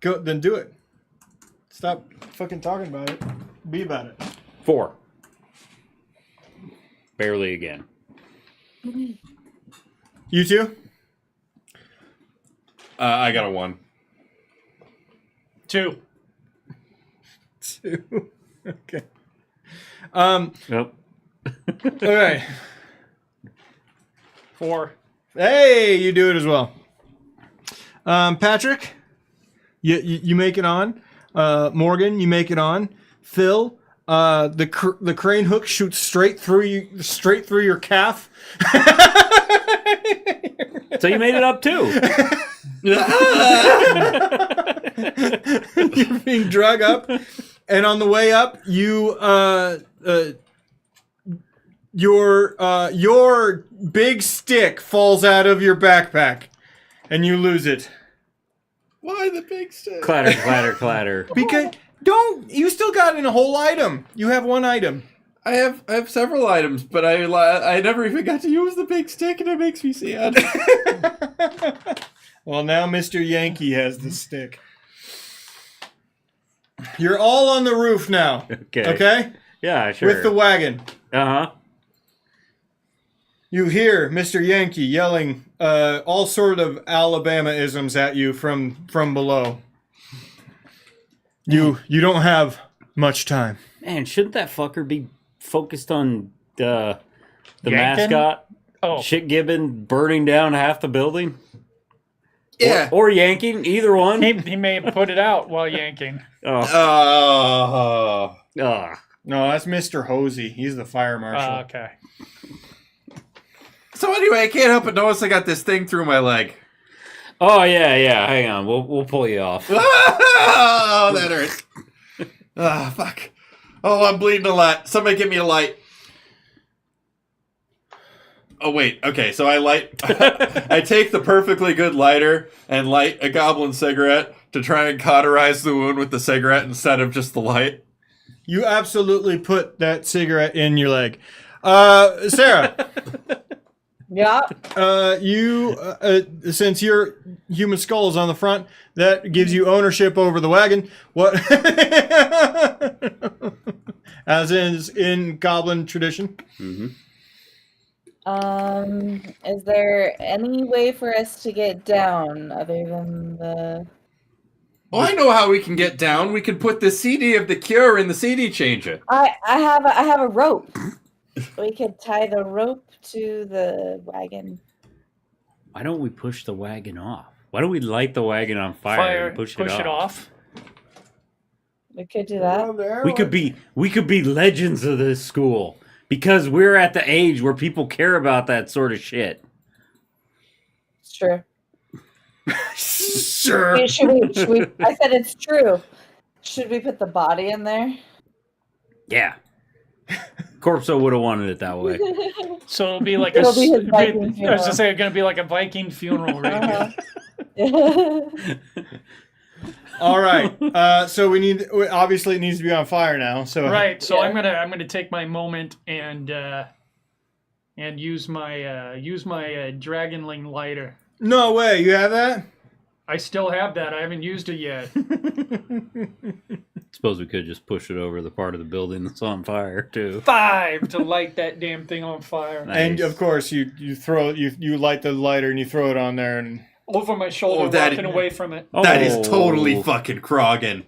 Go, then do it. Stop fucking talking about it. Be about it. 4. Barely again. You two? I got a 1. 2. 2. Okay. Nope. Okay. 4. Hey, you do it as well. Patrick, you make it on. Morgan, you make it on. Phil, the crane hook shoots straight through your calf. So you made it up too. You're being drug up, and on the way up, your big stick falls out of your backpack, and you lose it. Why the big stick? Clatter, clatter, clatter. Because you still got in a whole item. You have one item. I have several items, but I never even got to use the big stick, and it makes me sad. Well, now Mr. Yankee has the stick. You're all on the roof now. Okay. Okay? Yeah, sure. With the wagon. Uh-huh. You hear Mr. Yankee yelling all sort of Alabama-isms at you from below. You don't have much time. Man, shouldn't that fucker be focused on the Yankin'? mascot? Oh, Shit Gibbon burning down half the building? Yeah. Or yanking, either one. he may have put it out while yanking. Oh. Oh. No, that's Mr. Hosey. He's the fire marshal. Okay. So anyway, I can't help but notice I got this thing through my leg. Oh, yeah. Hang on. We'll pull you off. Oh, that hurts. Ah, fuck. Oh, I'm bleeding a lot. Somebody give me a light. Oh, wait. Okay, so I light... I take the perfectly good lighter and light a goblin cigarette to try and cauterize the wound with the cigarette instead of just the light. You absolutely put that cigarette in your leg. Sarah, Yeah. since your human skull is on the front, that gives you ownership over the wagon. What? As is in goblin tradition. Mm-hmm. Is there any way for us to get down other than the? Well, I know how we can get down. We can put the CD of the cure in the CD changer. I have a rope. We could tie the rope to the wagon. Why don't we push the wagon off? Why don't we light the wagon on fire and push it off? We could do that. We could be legends of this school because we're at the age where people care about that sort of shit. It's true. Sure. Should we? I said it's true. Should we put the body in there? Yeah. Corpso would have wanted it that way. So it'll be like It'll be his Viking I was funeral. gonna say it's gonna be like a Viking funeral, right? All right. So obviously it needs to be on fire now. So Right. So Yeah. I'm gonna take my moment and use my dragonling lighter. No way. You have that? I still have that. I haven't used it yet. Suppose we could just push it over the part of the building that's on fire too. 5 to light that damn thing on fire. Nice. And of course you light the lighter and you throw it on there and Over my shoulder, Oh, that- walking away from it. That is Oh. totally fucking Krogan.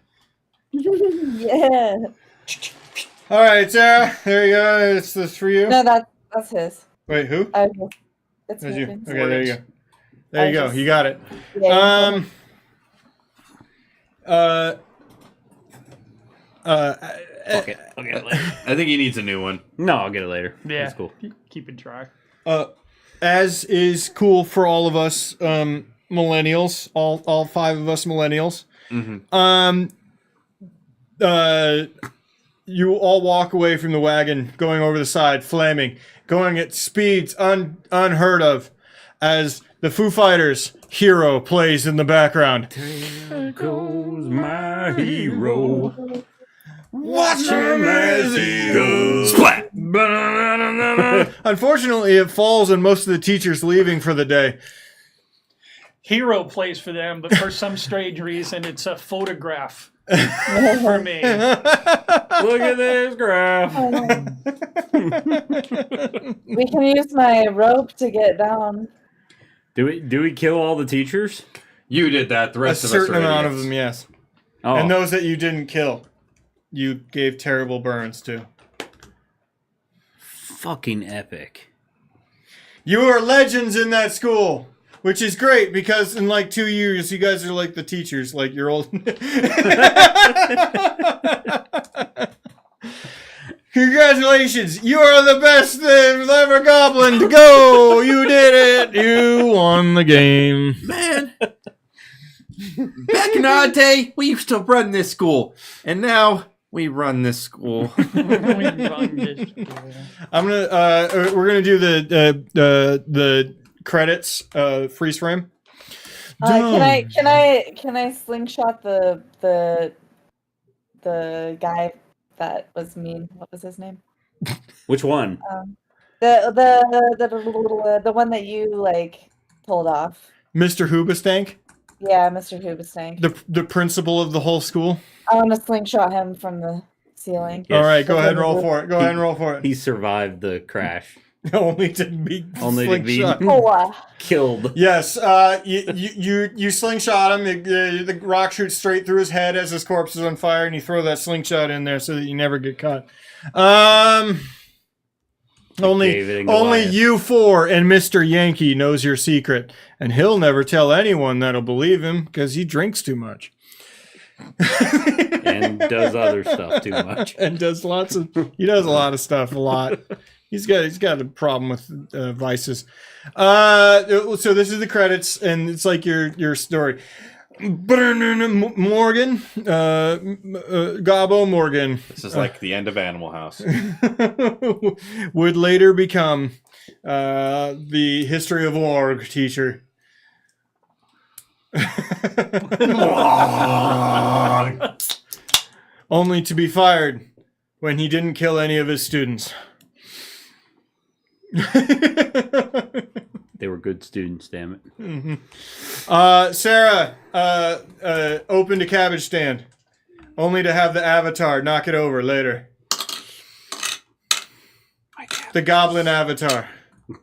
Yeah. all right, Sarah. There you go. It's this for you. No, that's his. Wait, who? It's That's you. Megan's. Okay, there you go. There you go. You got it. Yeah, Fuck it. I'll get it later. I think he needs a new one. No, I'll get it later. Yeah. That's cool. Keep it dry. As is cool for all of us millennials, all 5 of us millennials. You all walk away from the wagon, going over the side, flaming, going at speeds unheard of, as the Foo Fighters' "Hero" plays in the background. There goes my hero. Watch him as he goes. Splat! Unfortunately, it falls on most of the teachers leaving for the day. Hero plays for them, but for some strange reason, it's a photograph for me. Look at this graph. we can use my rope to get down. Do we kill all the teachers? You did that. The A rest of us are certain amount of idiots. them, yes. Oh, And those that you didn't kill, you gave terrible burns to. fucking epic. You are legends in that school, which is great because in like 2 years, you guys are like the teachers, like you're old. Congratulations, you are the best ever goblin to go. You did it. You won the game. Man. Back in our day, we used to run this school. And now we run this school. I'm gonna. We're gonna do the credits freeze frame. Can I slingshot the guy that was mean? What was his name? Which one? The one that you like pulled off. Mr. Hoobastank, Yeah, Mr. Hoobastank. the principal of the whole school. I want to slingshot him from the ceiling. Yes. All right, go ahead and roll for it. Go ahead and roll for it. He survived the crash. Only to be Only to be- slingshot. Oh, Killed. Yes, you slingshot him. The rock shoots straight through his head as his corpse is on fire, and you throw that slingshot in there so that you never get caught. David and Only Goliath. you 4 and Mr. Yankee knows your secret, and he'll never tell anyone that'll believe him because he drinks too much And does other stuff too much. and does a lot of stuff a lot. He's got a problem with vices. So this is the credits, and it's like your story. Morgan, Gobo Morgan, This is like the end of Animal House. would later become the history of org teacher. Only to be fired when he didn't kill any of his students. They were good students, damn it. Sarah opened a cabbage stand, only to have the avatar knock it over later. The goblin avatar.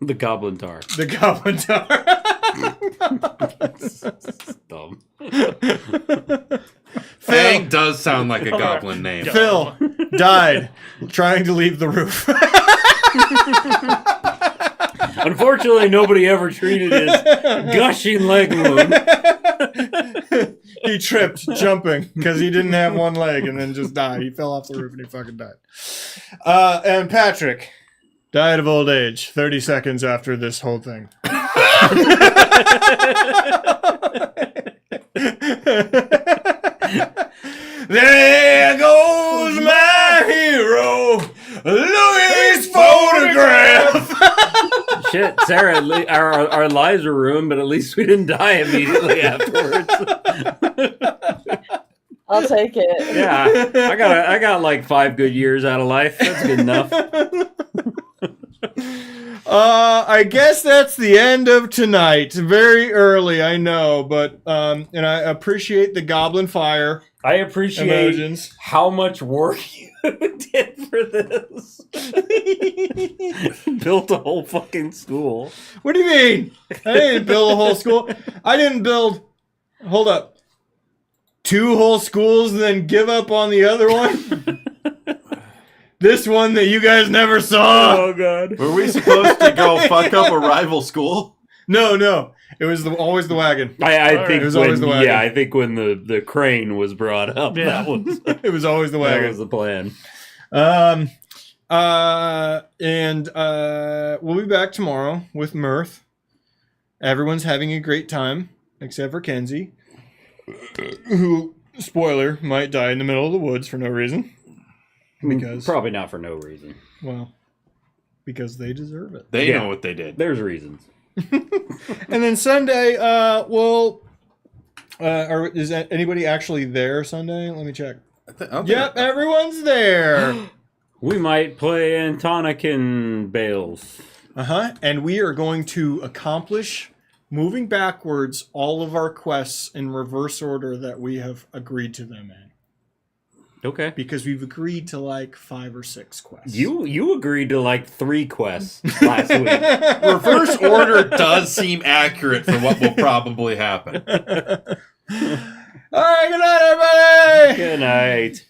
The goblin tar. The goblin tar. Dumb. Fang does sound like a goblin name. Phil died trying to leave the roof. Unfortunately, nobody ever treated his gushing leg wound. He tripped jumping because he didn't have one leg and then just died. He fell off the roof and he fucking died. And Patrick died of old age 30 seconds after this whole thing. There goes my hero. Look at this photograph. Shit, Sarah, our lives were ruined, but at least we didn't die immediately afterwards. I'll take it. Yeah, I got like 5 good years out of life. That's good enough. I guess that's the end of tonight. Very early, I know, but and I appreciate the goblin fire I appreciate emojis. how much work you did for this. Built a whole fucking school. What do you mean? I didn't build a whole school. I didn't build. Hold up. 2 whole schools, and then give up on the other one. This one that you guys never saw. Oh god. Were we supposed to go fuck up a rival school? No. It was always the wagon. I All think right. It was always the wagon. yeah, I think when the crane was brought up, Yeah. It was always the that wagon. was the plan. We'll be back tomorrow with mirth. Everyone's having a great time, except for Kenzie, who, spoiler, might die in the middle of the woods for no reason. Because, Probably not for no reason. well, because they deserve it. They Yeah. know what they did. There's reasons. And then Sunday, is anybody actually there Sunday? Let me check. Yep, everyone's there. We might play Antonican Bales. And we are going to accomplish, moving backwards, all of our quests in reverse order that we have agreed to them in. Okay. Because we've agreed to like 5 or 6 quests. You agreed to like 3 quests last week. Reverse order does seem accurate for what will probably happen. All right, good night, everybody. Good night.